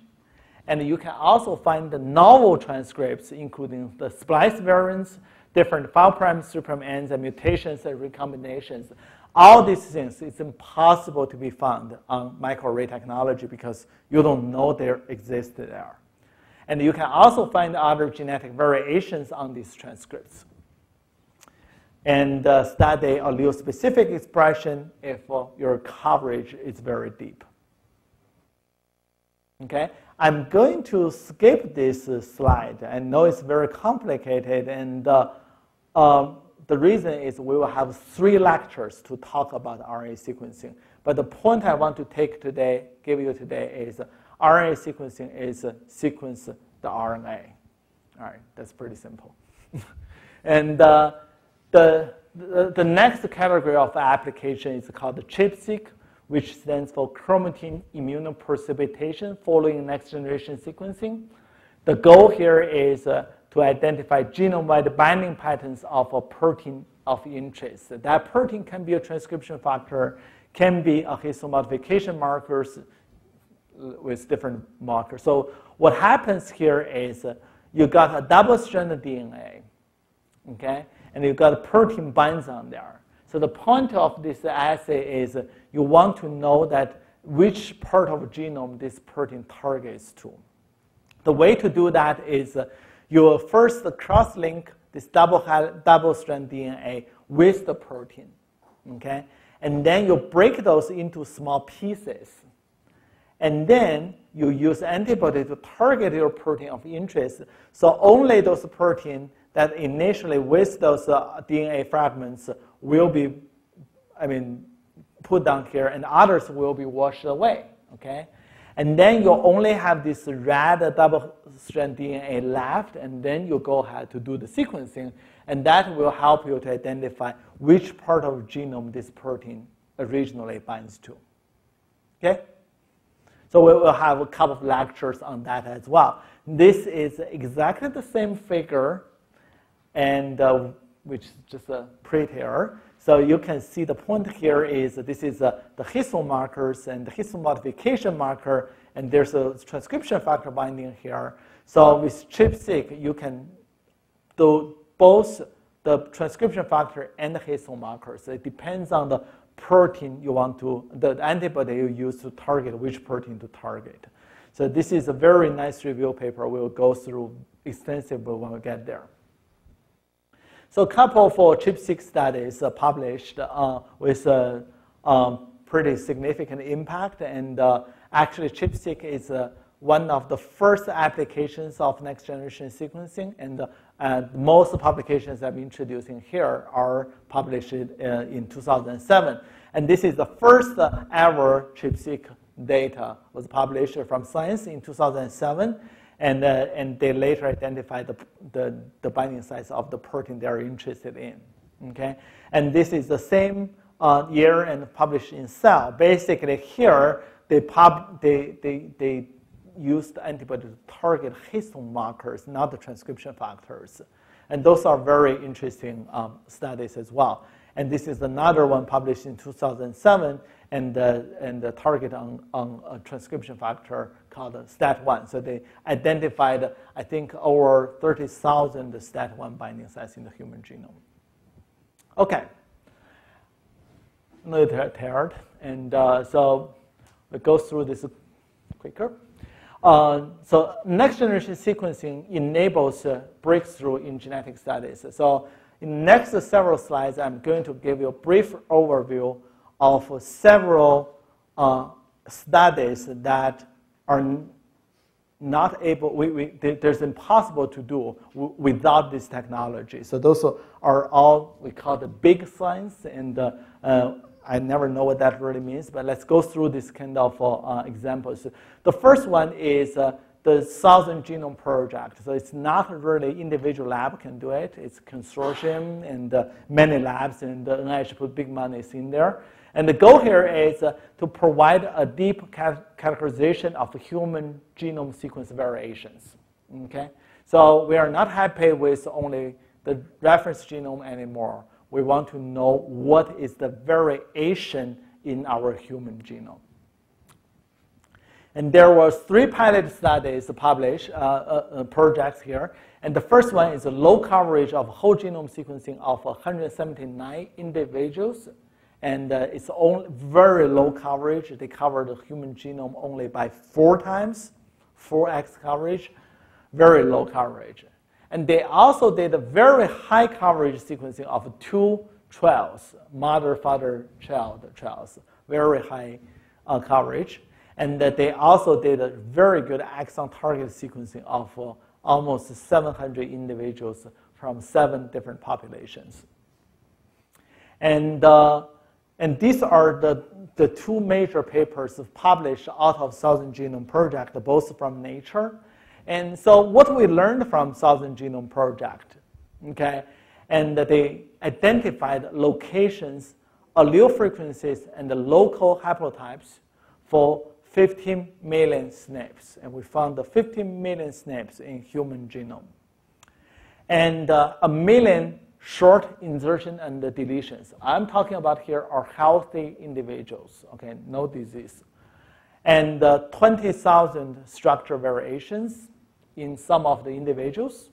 And you can also find the novel transcripts, including the splice variants, different 5' 3' ends, and mutations and recombinations. All these things, it's impossible to be found on microarray technology because you don't know they exist there. And you can also find other genetic variations on these transcripts. And study allele-specific expression if your coverage is very deep. Okay, I'm going to skip this slide. I know it's very complicated, and the reason is we will have 3 lectures to talk about RNA sequencing. But the point I want to give you today is RNA sequencing is sequence the RNA. All right, that's pretty simple. And the next category of application is called the ChIP-seq, which stands for chromatin immunoprecipitation following next generation sequencing. the goal here is to identify genome-wide binding patterns of a protein of interest. That protein can be a transcription factor, can be a histone modification markers with different markers. So what happens here is you got a double-stranded DNA, okay, and you got a protein binds on there. So the point of this assay is you want to know that which part of the genome this protein targets to. The way to do that is you will first cross-link this double-strand DNA with the protein, okay? And then you break those into small pieces. And then you use antibody to target your protein of interest. So only those proteins that initially with those DNA fragments will be, put down here, and others will be washed away, okay? And then you only have this red double-strand DNA left, and then you go ahead to do the sequencing, and that will help you to identify which part of the genome this protein originally binds to, okay? So we will have a couple of lectures on that as well. This is exactly the same figure, and which is just prettier. So you can see the point here is this is the histone markers and the histone modification marker, and there's a transcription factor binding here. So with ChIP-seq, you can do both the transcription factor and the histone markers. It depends on the protein you want to, the antibody you use to target, which protein to target. So this is a very nice review paper. We'll go through extensively when we get there. So a couple for ChIP-seq studies published with pretty significant impact, and actually ChIP-seq is one of the first applications of next-generation sequencing, and most publications I'm introducing here are published in 2007. And this is the first ever ChIP-seq data was published from Science in 2007. And they later identified the binding sites of the protein they're interested in, okay? And this is the same year and published in Cell. Basically here, they used antibody to target histone markers, not the transcription factors. And those are very interesting studies as well. And this is another one published in 2007, and the target on a transcription factor called STAT1. So they identified, I think, over 30,000 STAT1 binding sites in the human genome. Okay. A little tired, and so we go through this quicker. So next generation sequencing enables breakthrough in genetic studies. So in the next several slides, I'm going to give you a brief overview of several studies that are not able, there's impossible to do without this technology. So those are all we call the big science, and I never know what that really means, but let's go through this kind of examples. The first one is the 1,000 Genome Project. So it's not really individual lab can do it. It's consortium and many labs, and the NIH put big monies in there. And the goal here is to provide a deep categorization of human genome sequence variations, okay? So we are not happy with only the reference genome anymore. We want to know what is the variation in our human genome. And there was 3 pilot studies published, projects here. And the first one is a low coverage of whole genome sequencing of 179 individuals. And it's only very low coverage. They cover the human genome only by 4 times, 4x coverage, very low coverage. And they also did a very high coverage sequencing of 2 trials, mother-father-child trials, very high coverage. And they also did a very good exon target sequencing of almost 700 individuals from 7 different populations. And these are the 2 major papers published out of 1,000 Genome Project, both from Nature. And so what we learned from 1,000 Genome Project, okay, and they identified locations, allele frequencies, and the local haplotypes for 15 million SNPs, and we found the 15 million SNPs in human genome. And 1 million short insertion and deletions. I'm talking about here are healthy individuals, okay, no disease. And 20,000 structure variations in some of the individuals.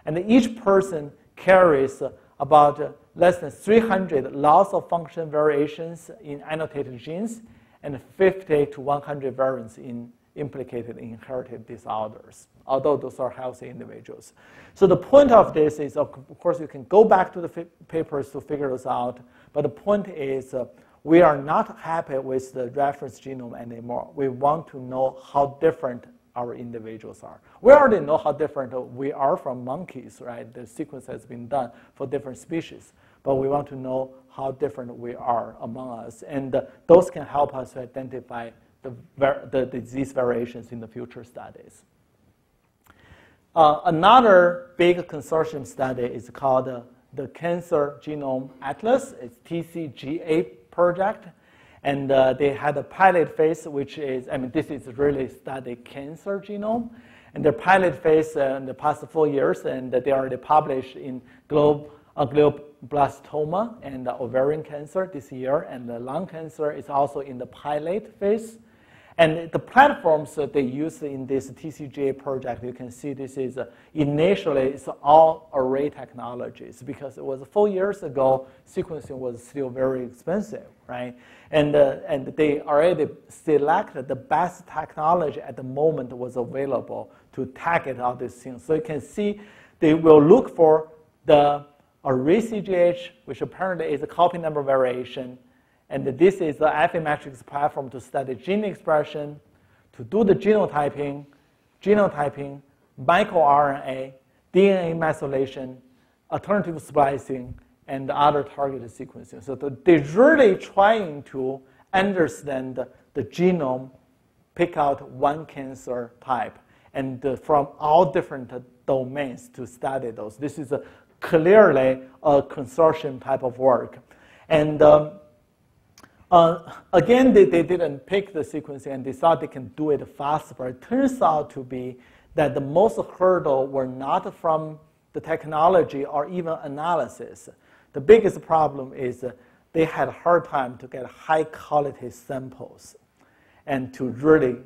And each person carries about less than 300 loss of function variations in annotated genes and 50 to 100 variants in implicated inherited disorders, although those are healthy individuals. So the point of this is, of course, you can go back to the papers to figure this out, but the point is we are not happy with the reference genome anymore. We want to know how different our individuals are. We already know how different we are from monkeys, right? The sequence has been done for different species, but we want to know how different we are among us, and those can help us to identify the disease variations in the future studies. Another big consortium study is called the Cancer Genome Atlas. It's TCGA project. And they had a pilot phase, which is, this is really study cancer genome. And their pilot phase in the past 4 years, and they already published in glioblastoma and ovarian cancer this year, and the lung cancer is also in the pilot phase. And the platforms that they use in this TCGA project, you can see this is initially it's all array technologies, because it was 4 years ago, sequencing was still very expensive, right? And they already selected the best technology at the moment was available to target all these things. So you can see they will look for the array CGH, which apparently is a copy number variation. And this is the Affymetrix platform to study gene expression, to do the genotyping, microRNA, DNA methylation, alternative splicing, and other targeted sequencing. So they're really trying to understand the genome, pick out one cancer type, and from all different domains to study those. This is clearly a consortium type of work. And again, they didn't pick the sequencing, and they thought they can do it faster. But it turns out to be that the most hurdle were not from the technology or even analysis. The biggest problem is they had a hard time to get high quality samples and to really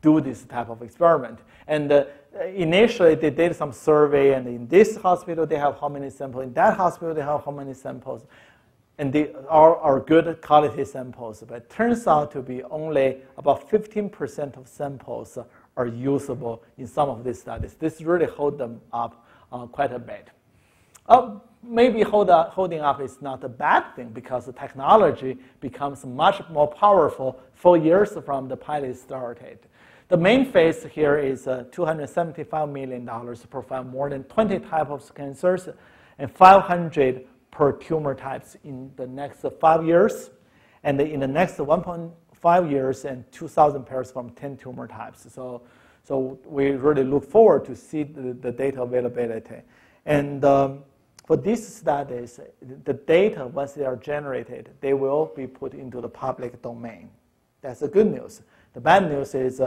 do this type of experiment. And initially, they did some survey, and in this hospital, they have how many samples. In that hospital, they have how many samples. And they are good quality samples, but it turns out to be only about 15% of samples are usable in some of these studies. This really holds them up quite a bit. Maybe holding up is not a bad thing, because the technology becomes much more powerful 4 years from the pilot started. The main phase here is $275 million to provide more than 20 types of cancers and 500 per tumor types in the next 5 years, and in the next 1.5 years, and 2,000 pairs from 10 tumor types. So we really look forward to see the data availability. And for these studies, the data, once they are generated, they will be put into the public domain. That's the good news. The bad news is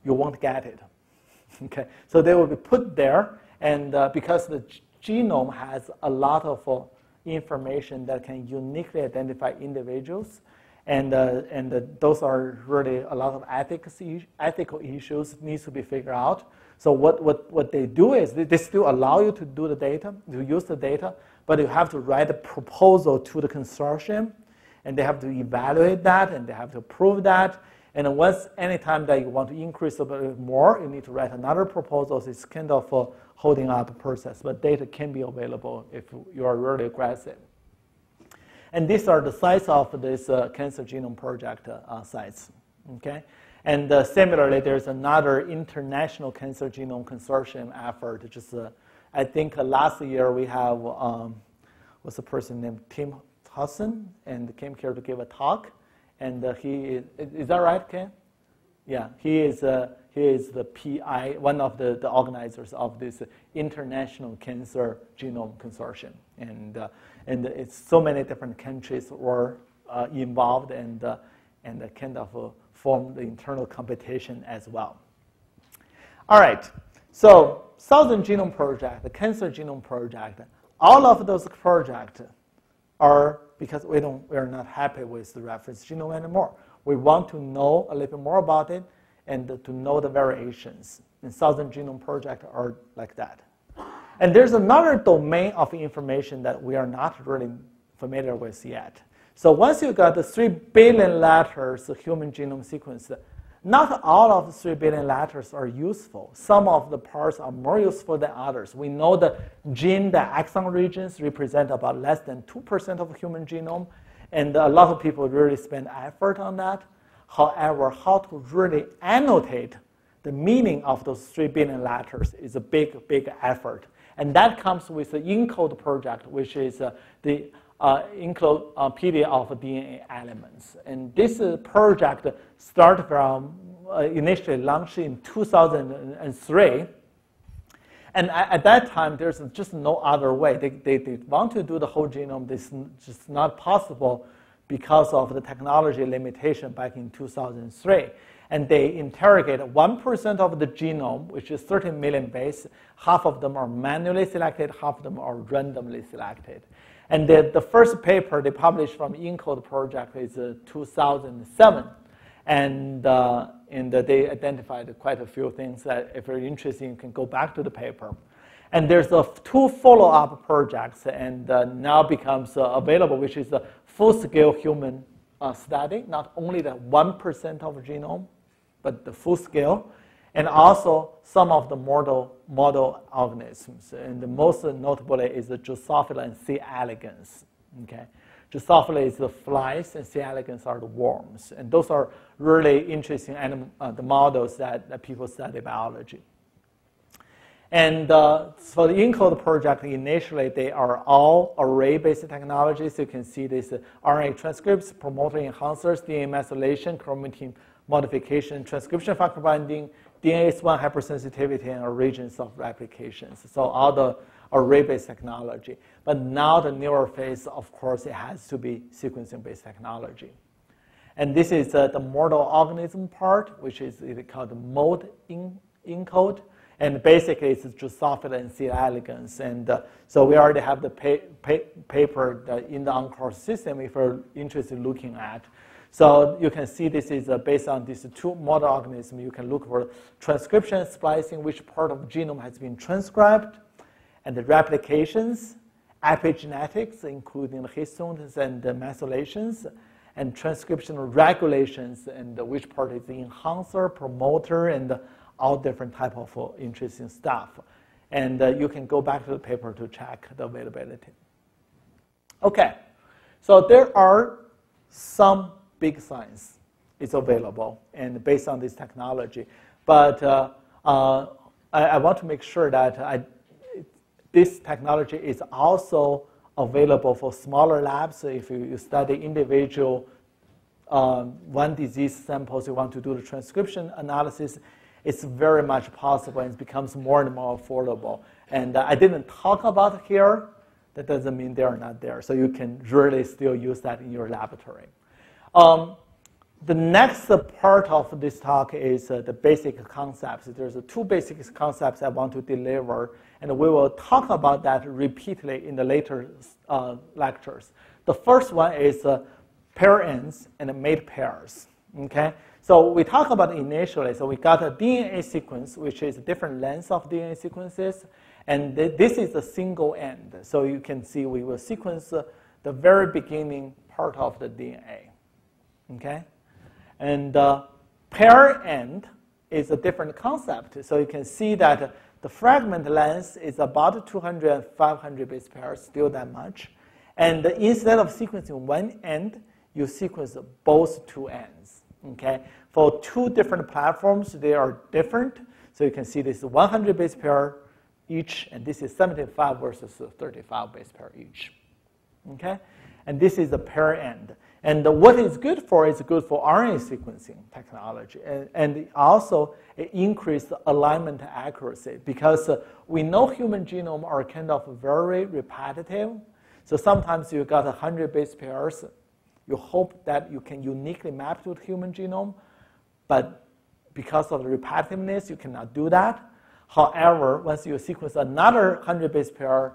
you won't get it. Okay, so they will be put there, and because the genome has a lot of information that can uniquely identify individuals, and those are really a lot of ethical issues needs to be figured out. So what they do is they still allow you to do the data, to use the data, but you have to write a proposal to the consortium, and they have to evaluate that, and they have to approve that. And anytime that you want to increase a bit more, you need to write another proposal. So it's kind of holding up a process, but data can be available if you are really aggressive. And these are the sites of this Cancer Genome Project sites. Okay, and similarly, there's another international Cancer Genome Consortium effort. Just I think last year we have what's the person named Tim Hudson, and came here to give a talk. And he is that right, Ken? Yeah, he is the PI, one of the organizers of this International Cancer Genome Consortium, and it's so many different countries were involved, and kind of form the internal computation as well. All right, so Southern Genome Project, the Cancer Genome Project, all of those projects are because we're not happy with the reference genome anymore. We want to know a little bit more about it and to know the variations. And Southern Genome Project are like that. And there's another domain of information that we are not really familiar with yet. So once you got the 3 billion letters human genome sequence, not all of the 3 billion letters are useful. Some of the parts are more useful than others. We know the gene, the exon regions represent about less than 2% of the human genome, and a lot of people really spend effort on that. However, how to really annotate the meaning of those 3 billion letters is a big, big effort. And that comes with the ENCODE project, which is the encyclopedia of DNA elements. And this project started from initially launched in 2003. And at that time, there's just no other way. They want to do the whole genome. This is just not possible because of the technology limitation back in 2003. And they interrogated 1% of the genome, which is 13 million base. Half of them are manually selected, half of them are randomly selected. And the first paper they published from ENCODE project is 2007. And they identified quite a few things that if you're interested, you can go back to the paper. And there's 2 follow-up projects, and now becomes available, which is a full-scale human study, not only the 1% of genome, but the full scale, and also some of the model organisms. And the most notably is the Drosophila and C. elegans. Okay? Drosophila is the flies, and C. elegans are the worms. And those are really interesting the models that people study biology. And for the ENCODE project, initially they are all array-based technologies. You can see this RNA transcripts, promoter enhancers, DNA methylation, chromatin modification, transcription factor binding, DNase-1 hypersensitivity, and regions of replications. So all the array-based technology. But now the newer phase, of course, it has to be sequencing-based technology. And this is the model organism part, which is called the mode ENCODE. And basically, it's Drosophila and C. elegans. And so we already have the paper in the ENCODE system if you're interested in looking at. So you can see this is based on these 2 model organisms. You can look for transcription, splicing, which part of the genome has been transcribed, and the replications, epigenetics, including the histones and the methylations, and transcriptional regulations, and which part is the enhancer, promoter, and all different type of interesting stuff. And you can go back to the paper to check the availability. Okay, so there are some big science is available and based on this technology. But I want to make sure that this technology is also available for smaller labs. So if you study individual one disease samples, you want to do the transcription analysis, it's very much possible and it becomes more and more affordable. And I didn't talk about it here. That doesn't mean they are not there. So you can really still use that in your laboratory. The next part of this talk is the basic concepts. There's 2 basic concepts I want to deliver, and we will talk about that repeatedly in the later lectures. The first one is pair ends and mate pairs. Okay? So we talk about initially, so we got a DNA sequence, which is different lengths of DNA sequences, and this is a single end. So you can see we will sequence the very beginning part of the DNA. Okay? And pair end is a different concept. So you can see that the fragment length is about 200 and 500 base pairs, still that much. And instead of sequencing one end, you sequence both 2 ends. Okay? For 2 different platforms, they are different. So you can see this is 100 base pair each, and this is 75 versus 35 base pair each. Okay? And this is the pair end. And what it's good for is good for RNA sequencing technology. And also it increased alignment accuracy because we know human genome are kind of very repetitive. So sometimes you got 100 base pairs. You hope that you can uniquely map to the human genome. but because of the repetitiveness, you cannot do that. However, once you sequence another 100 base pair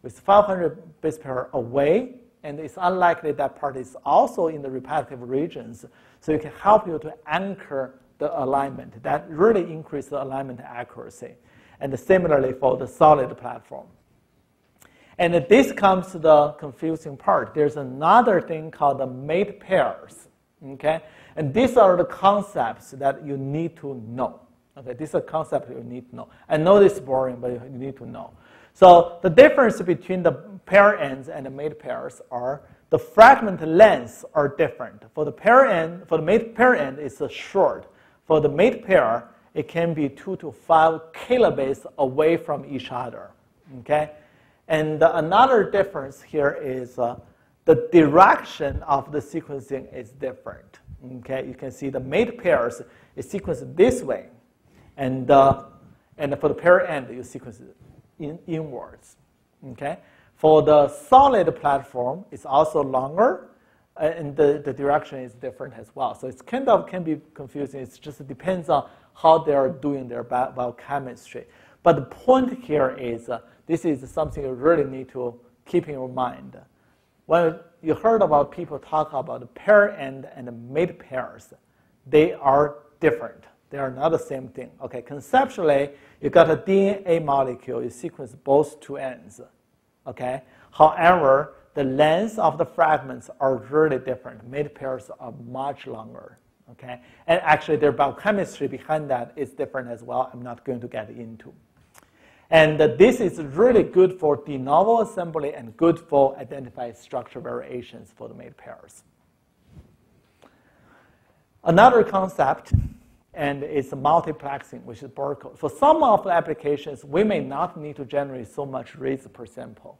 with 500 base pair away, and it's unlikely that part is also in the repetitive regions, so it can help you to anchor the alignment. That really increases the alignment accuracy. And similarly for the solid platform. And this comes to the confusing part. There's another thing called the mate pairs. Okay? And these are the concepts that you need to know. Okay, these are concepts you need to know. I know this is boring, but you need to know. So the difference between the pair ends and the mate pairs are the fragment lengths are different. For the pair end, for the mate pair end, it's short. For the mate pair, it can be 2 to 5 kilobase away from each other. Okay, and another difference here is the direction of the sequencing is different. Okay, you can see the mate pairs is sequenced this way. And for the pair end, you sequence it inwards. Okay? For the solid platform, it's also longer, and the direction is different as well. So it's kind of can be confusing. It just depends on how they are doing their biochemistry. But the point here is this is something you really need to keep in your mind. When you heard about people talk about the pair end and the mate pairs, they are different. They are not the same thing. Okay, conceptually, you got a DNA molecule, you sequence both two ends. Okay, however, the length of the fragments are really different. Mate pairs are much longer. Okay, and actually, their biochemistry behind that is different as well. I'm not going to get into. And this is really good for de novo assembly and good for identifying structure variations for the mate pairs. Another concept, and it's multiplexing, which is barcode. For some of the applications, we may not need to generate so much reads per sample.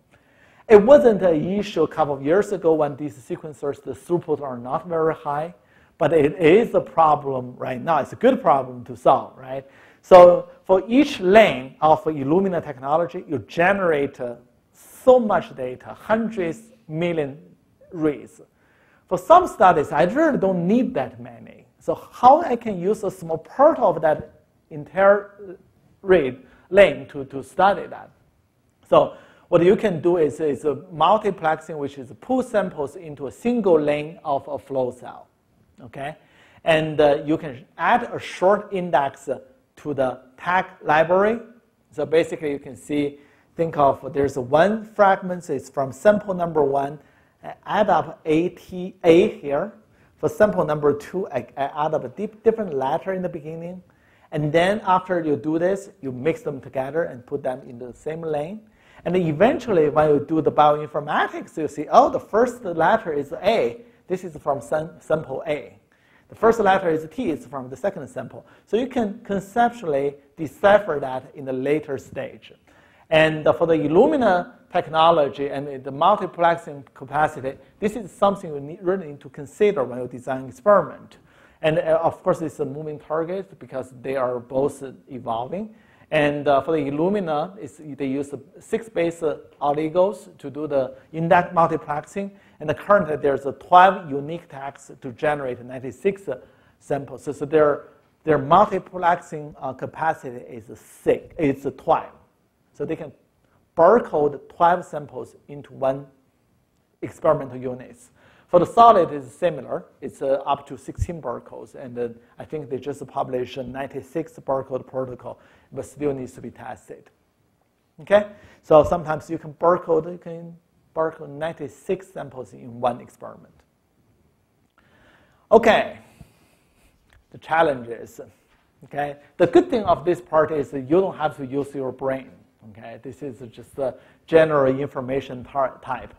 It wasn't an issue a couple of years ago when these sequencers, the throughput are not very high, but it is a problem right now. It's a good problem to solve, right? So for each lane of Illumina technology, you generate so much data, hundreds million reads. For some studies, I really don't need that many. So how I can use a small part of that entire read lane to study that? So what you can do is a multiplexing, which is pull samples into a single lane of a flow cell. Okay? And you can add a short index to the tag library. So basically you can see, think of there's one fragment, it's from sample number 1, I add up A here. For sample number 2, I add up a different letter in the beginning. And then after you do this, you mix them together and put them in the same lane. And then eventually, when you do the bioinformatics, you see, oh, the first letter is A. This is from sample A. The first letter is T, it's from the second sample. So you can conceptually decipher that in the later stage. And for the Illumina technology and the multiplexing capacity, this is something you really need to consider when you design experiment. And of course, it's a moving target because they are both evolving. And for the Illumina, they use 6 base oligos to do the index multiplexing. And currently, there's 12 unique tags to generate 96 samples. So their multiplexing capacity is 12. So they can barcode 12 samples into one experimental units. For the solid, it's similar. It's up to 16 barcodes. And I think they just published a 96 barcode protocol, but still needs to be tested. Okay? So sometimes you can barcode 96 samples in one experiment. Okay. The challenges. Okay? The good thing of this part is that you don't have to use your brain. Okay? This is just a general information type.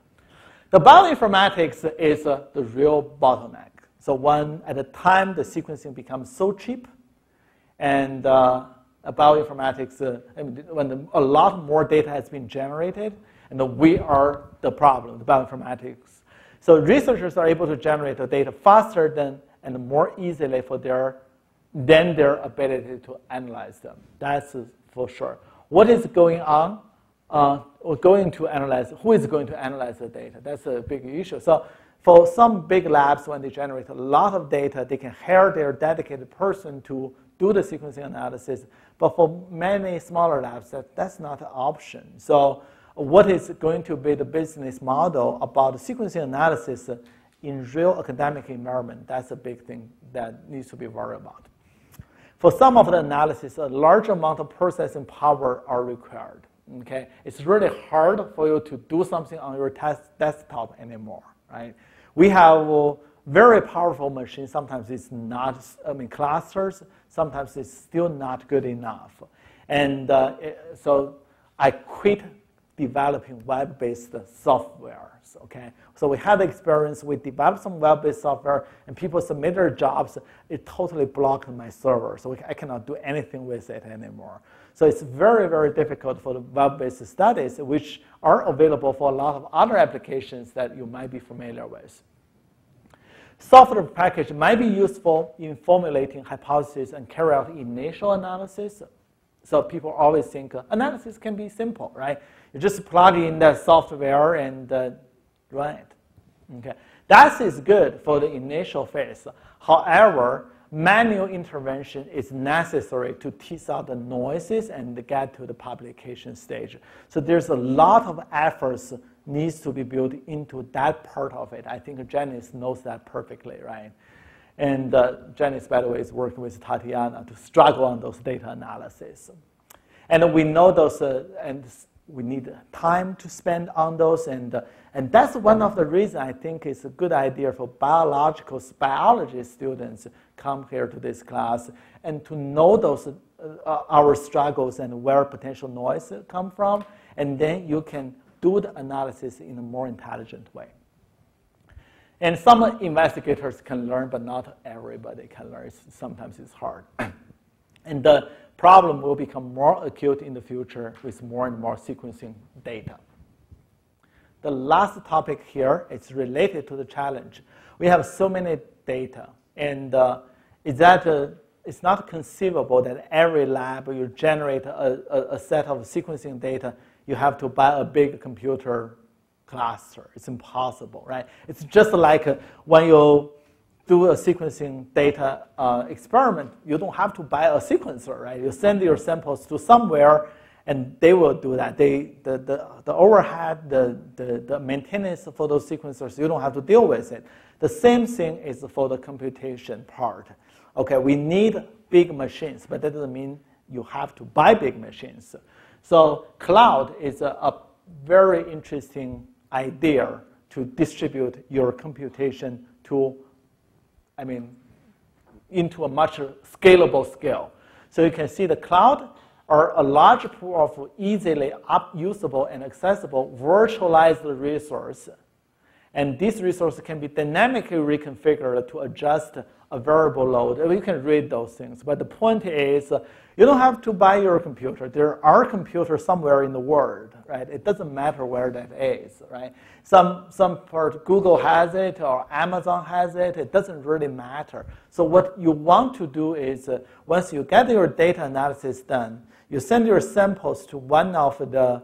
The bioinformatics is the real bottleneck. So when at a time the sequencing becomes so cheap, and bioinformatics, when a lot more data has been generated, and we are the problem, the bioinformatics. So researchers are able to generate the data faster than and more easily than their ability to analyze them. That's for sure. What is going on? Who is going to analyze the data? That's a big issue. So For some big labs, when they generate a lot of data, they can hire their dedicated person to do the sequencing analysis. But for many smaller labs, that's not an option. So what is going to be the business model about sequencing analysis in real academic environment? That's a big thing that needs to be worried about. For some of the analysis, a large amount of processing power are required. Okay? It's really hard for you to do something on your desktop anymore, right? We have very powerful machines. Sometimes it's not, clusters. Sometimes it's still not good enough. And so I quit developing web-based software. Okay, so we had experience. We developed some web-based software, and people submit their jobs. It totally blocked my server, so I cannot do anything with it anymore. So it's very, very difficult for the web-based studies, which are available for a lot of other applications that you might be familiar with. Software package might be useful in formulating hypotheses and carry out initial analysis. So people always think analysis can be simple, right? You just plug in the software and run it. Okay, that is good for the initial phase. However, manual intervention is necessary to tease out the noises and get to the publication stage. So there's a lot of efforts needs to be built into that part of it. I think Janice knows that perfectly, right? And Janice, by the way, is working with Tatiana to struggle on those data analysis. And we know those, and we need time to spend on those. And that's one of the reasons I think it's a good idea for biology students come here to this class and to know those our struggles and where potential noise come from. And then you can do the analysis in a more intelligent way. And some investigators can learn, but not everybody can learn. Sometimes it's hard. And the problem will become more acute in the future with more and more sequencing data. The last topic here is related to the challenge. We have so many data, and it's not conceivable that every lab you generate a set of sequencing data, you have to buy a big computer cluster. It's impossible, right? It's just like when you do a sequencing data experiment, you don't have to buy a sequencer, right? You send your samples to somewhere, and they will do that. The overhead, the maintenance for those sequencers, you don't have to deal with it. The same thing is for the computation part. Okay, we need big machines, but that doesn't mean you have to buy big machines. So cloud is a very interesting idea to distribute your computation to, into a much scalable scale. So you can see the cloud are a large pool of easily usable and accessible virtualized resource. And this resource can be dynamically reconfigured to adjust a variable load. You can read those things. But the point is, you don't have to buy your computer. There are computers somewhere in the world, right? It doesn't matter where that is, right? Some part Google has it or Amazon has it. It doesn't really matter. So what you want to do is, once you get your data analysis done, you send your samples to one of the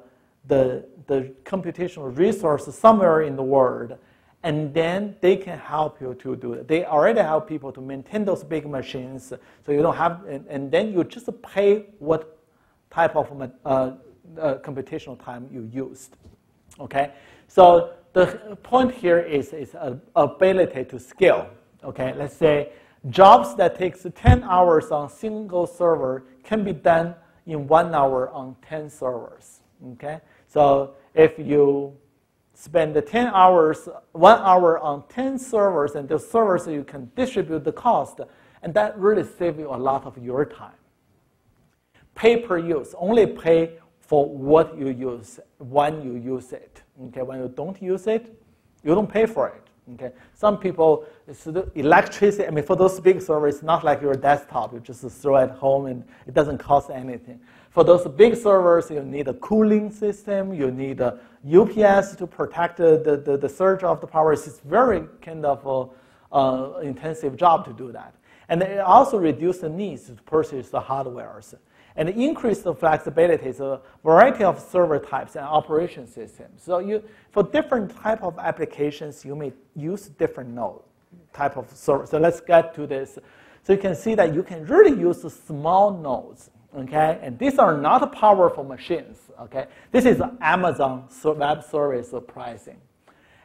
computational resources somewhere in the world, and then they can help you to do it. They already help people to maintain those big machines, so you don't have, and then you just pay what type of computational time you used. Okay, so the point here is ability to scale. Okay, let's say jobs that takes 10 hours on single server can be done in 1 hour on 10 servers. Okay, so if you spend the 10 hours, 1 hour on 10 servers, and those servers you can distribute the cost, and that really saves you a lot of your time. Pay per use, only pay for what you use when you use it. Okay, when you don't use it, you don't pay for it. Okay, some people, it's the electricity. For those big servers, it's not like your desktop. You just throw it home and it doesn't cost anything. For those big servers, you need a cooling system. You need a UPS to protect the surge of the power. It's very kind of intensive job to do that. And it also reduces the needs to purchase the hardwares. And increase the flexibility is a variety of server types and operation systems. So for different type of applications, you may use different node type of server. So let's get to this. So you can see that you can really use small nodes, okay? And these are not powerful machines, okay? This is Amazon Web Service pricing.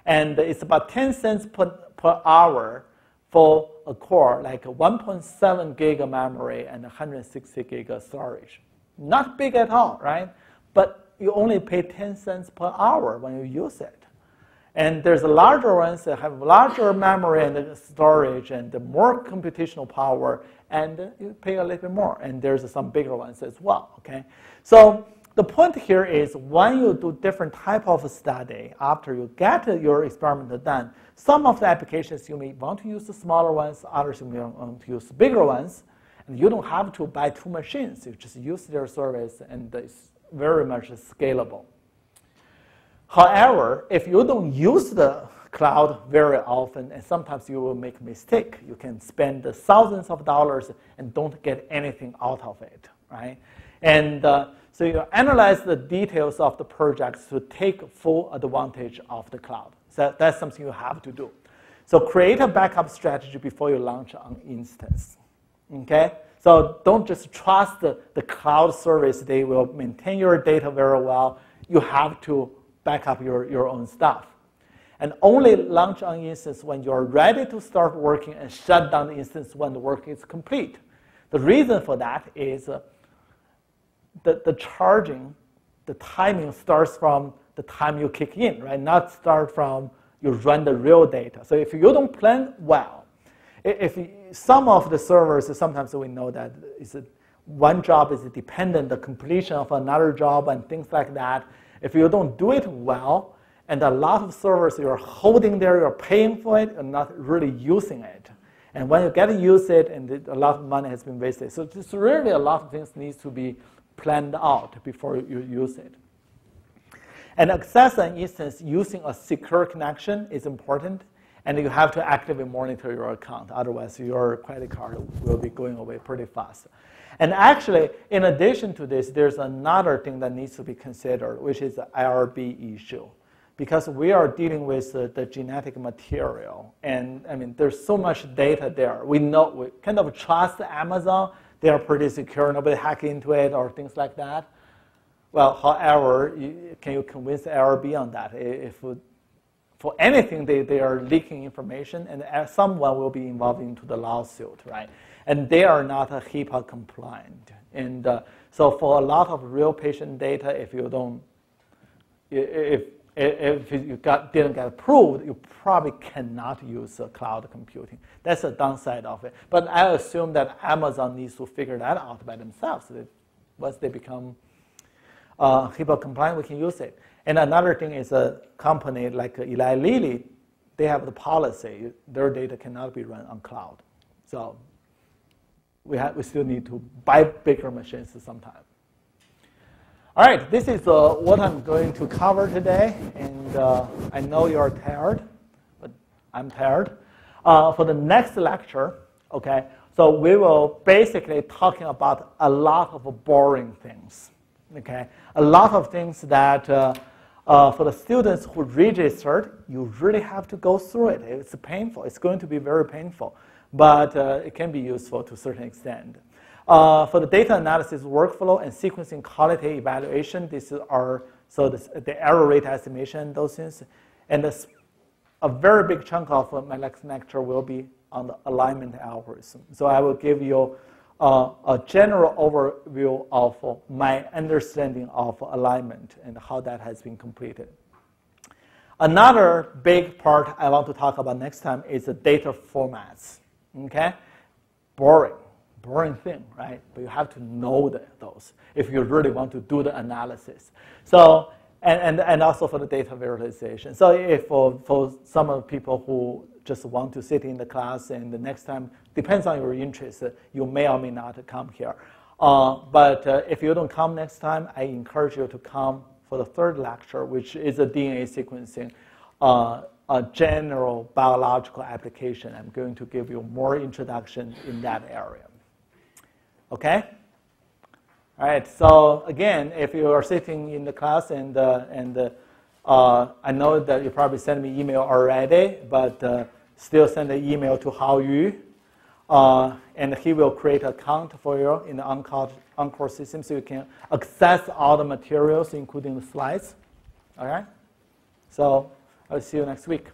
And it's about 10 cents per hour for a core, like 1.7 gig of memory and 160 gig of storage. Not big at all, right? But you only pay 10 cents per hour when you use it. And there's larger ones that have larger memory and storage and more computational power, and you pay a little bit more. And there's some bigger ones as well, okay? So the point here is when you do different type of study, after you get your experiment done, some of the applications you may want to use the smaller ones, others you may want to use the bigger ones, and you don't have to buy two machines. You just use their service, and it's very much scalable. However, if you don't use the cloud very often, and sometimes you will make a mistake, you can spend thousands of dollars and don't get anything out of it, right? And so you analyze the details of the projects to take full advantage of the cloud. So that's something you have to do. So create a backup strategy before you launch an instance, okay? So don't just trust the cloud service. They will maintain your data very well. You have to back up your own stuff. And only launch an instance when you're ready to start working and shut down the instance when the work is complete. The reason for that is the charging, the timing starts from the time you kick in, right? Not start from you run the real data. So if you don't plan well, some of the servers, sometimes we know that one job is dependent on the completion of another job and things like that. If you don't do it well, and a lot of servers you're holding there, you're paying for it, and not really using it. And when you get to use it, and a lot of money has been wasted. So just really a lot of things needs to be planned out before you use it. And access an instance using a secure connection is important, and you have to actively monitor your account. Otherwise, your credit card will be going away pretty fast. And actually, in addition to this, there's another thing that needs to be considered, which is the IRB issue. Because we are dealing with the genetic material. And I mean, there's so much data there. We know, we kind of trust Amazon. They are pretty secure. Nobody hack into it or things like that. Well, however, can you convince IRB on that? If for anything, they are leaking information, and someone will be involved into the lawsuit, right? And they are not HIPAA compliant. And so for a lot of real patient data, if you don't, if you didn't get approved, you probably cannot use cloud computing. That's the downside of it. But I assume that Amazon needs to figure that out by themselves. That once they become HIPAA compliant, we can use it. And another thing is a company like Eli Lilly, they have the policy, their data cannot be run on cloud. So we still need to buy bigger machines sometime. All right, this is what I'm going to cover today. And I know you're tired, but I'm tired. For the next lecture, okay, so we will basically talking about a lot of boring things. Okay, a lot of things that for the students who registered, you really have to go through it. It's painful. It's going to be very painful, but it can be useful to a certain extent. For the data analysis workflow and sequencing quality evaluation, these are the error rate estimation, those things. And a very big chunk of my next lecture will be on the alignment algorithm. So I will give you a general overview of my understanding of alignment and how that has been completed. Another big part I want to talk about next time is the data formats. Okay, boring thing, right? But you have to know those if you really want to do the analysis. So and also for the data visualization. So if for some of the people who just want to sit in the class and the next time, depends on your interest, you may or may not come here. But if you don't come next time, I encourage you to come for the third lecture, which is a DNA sequencing, a general biological application. I'm going to give you more introduction in that area. Okay? All right, so again, if you are sitting in the class and I know that you probably sent me email already, but still send an email to Haoyu, and he will create an account for you in the ENCODE system so you can access all the materials, including the slides. All right, so I'll see you next week.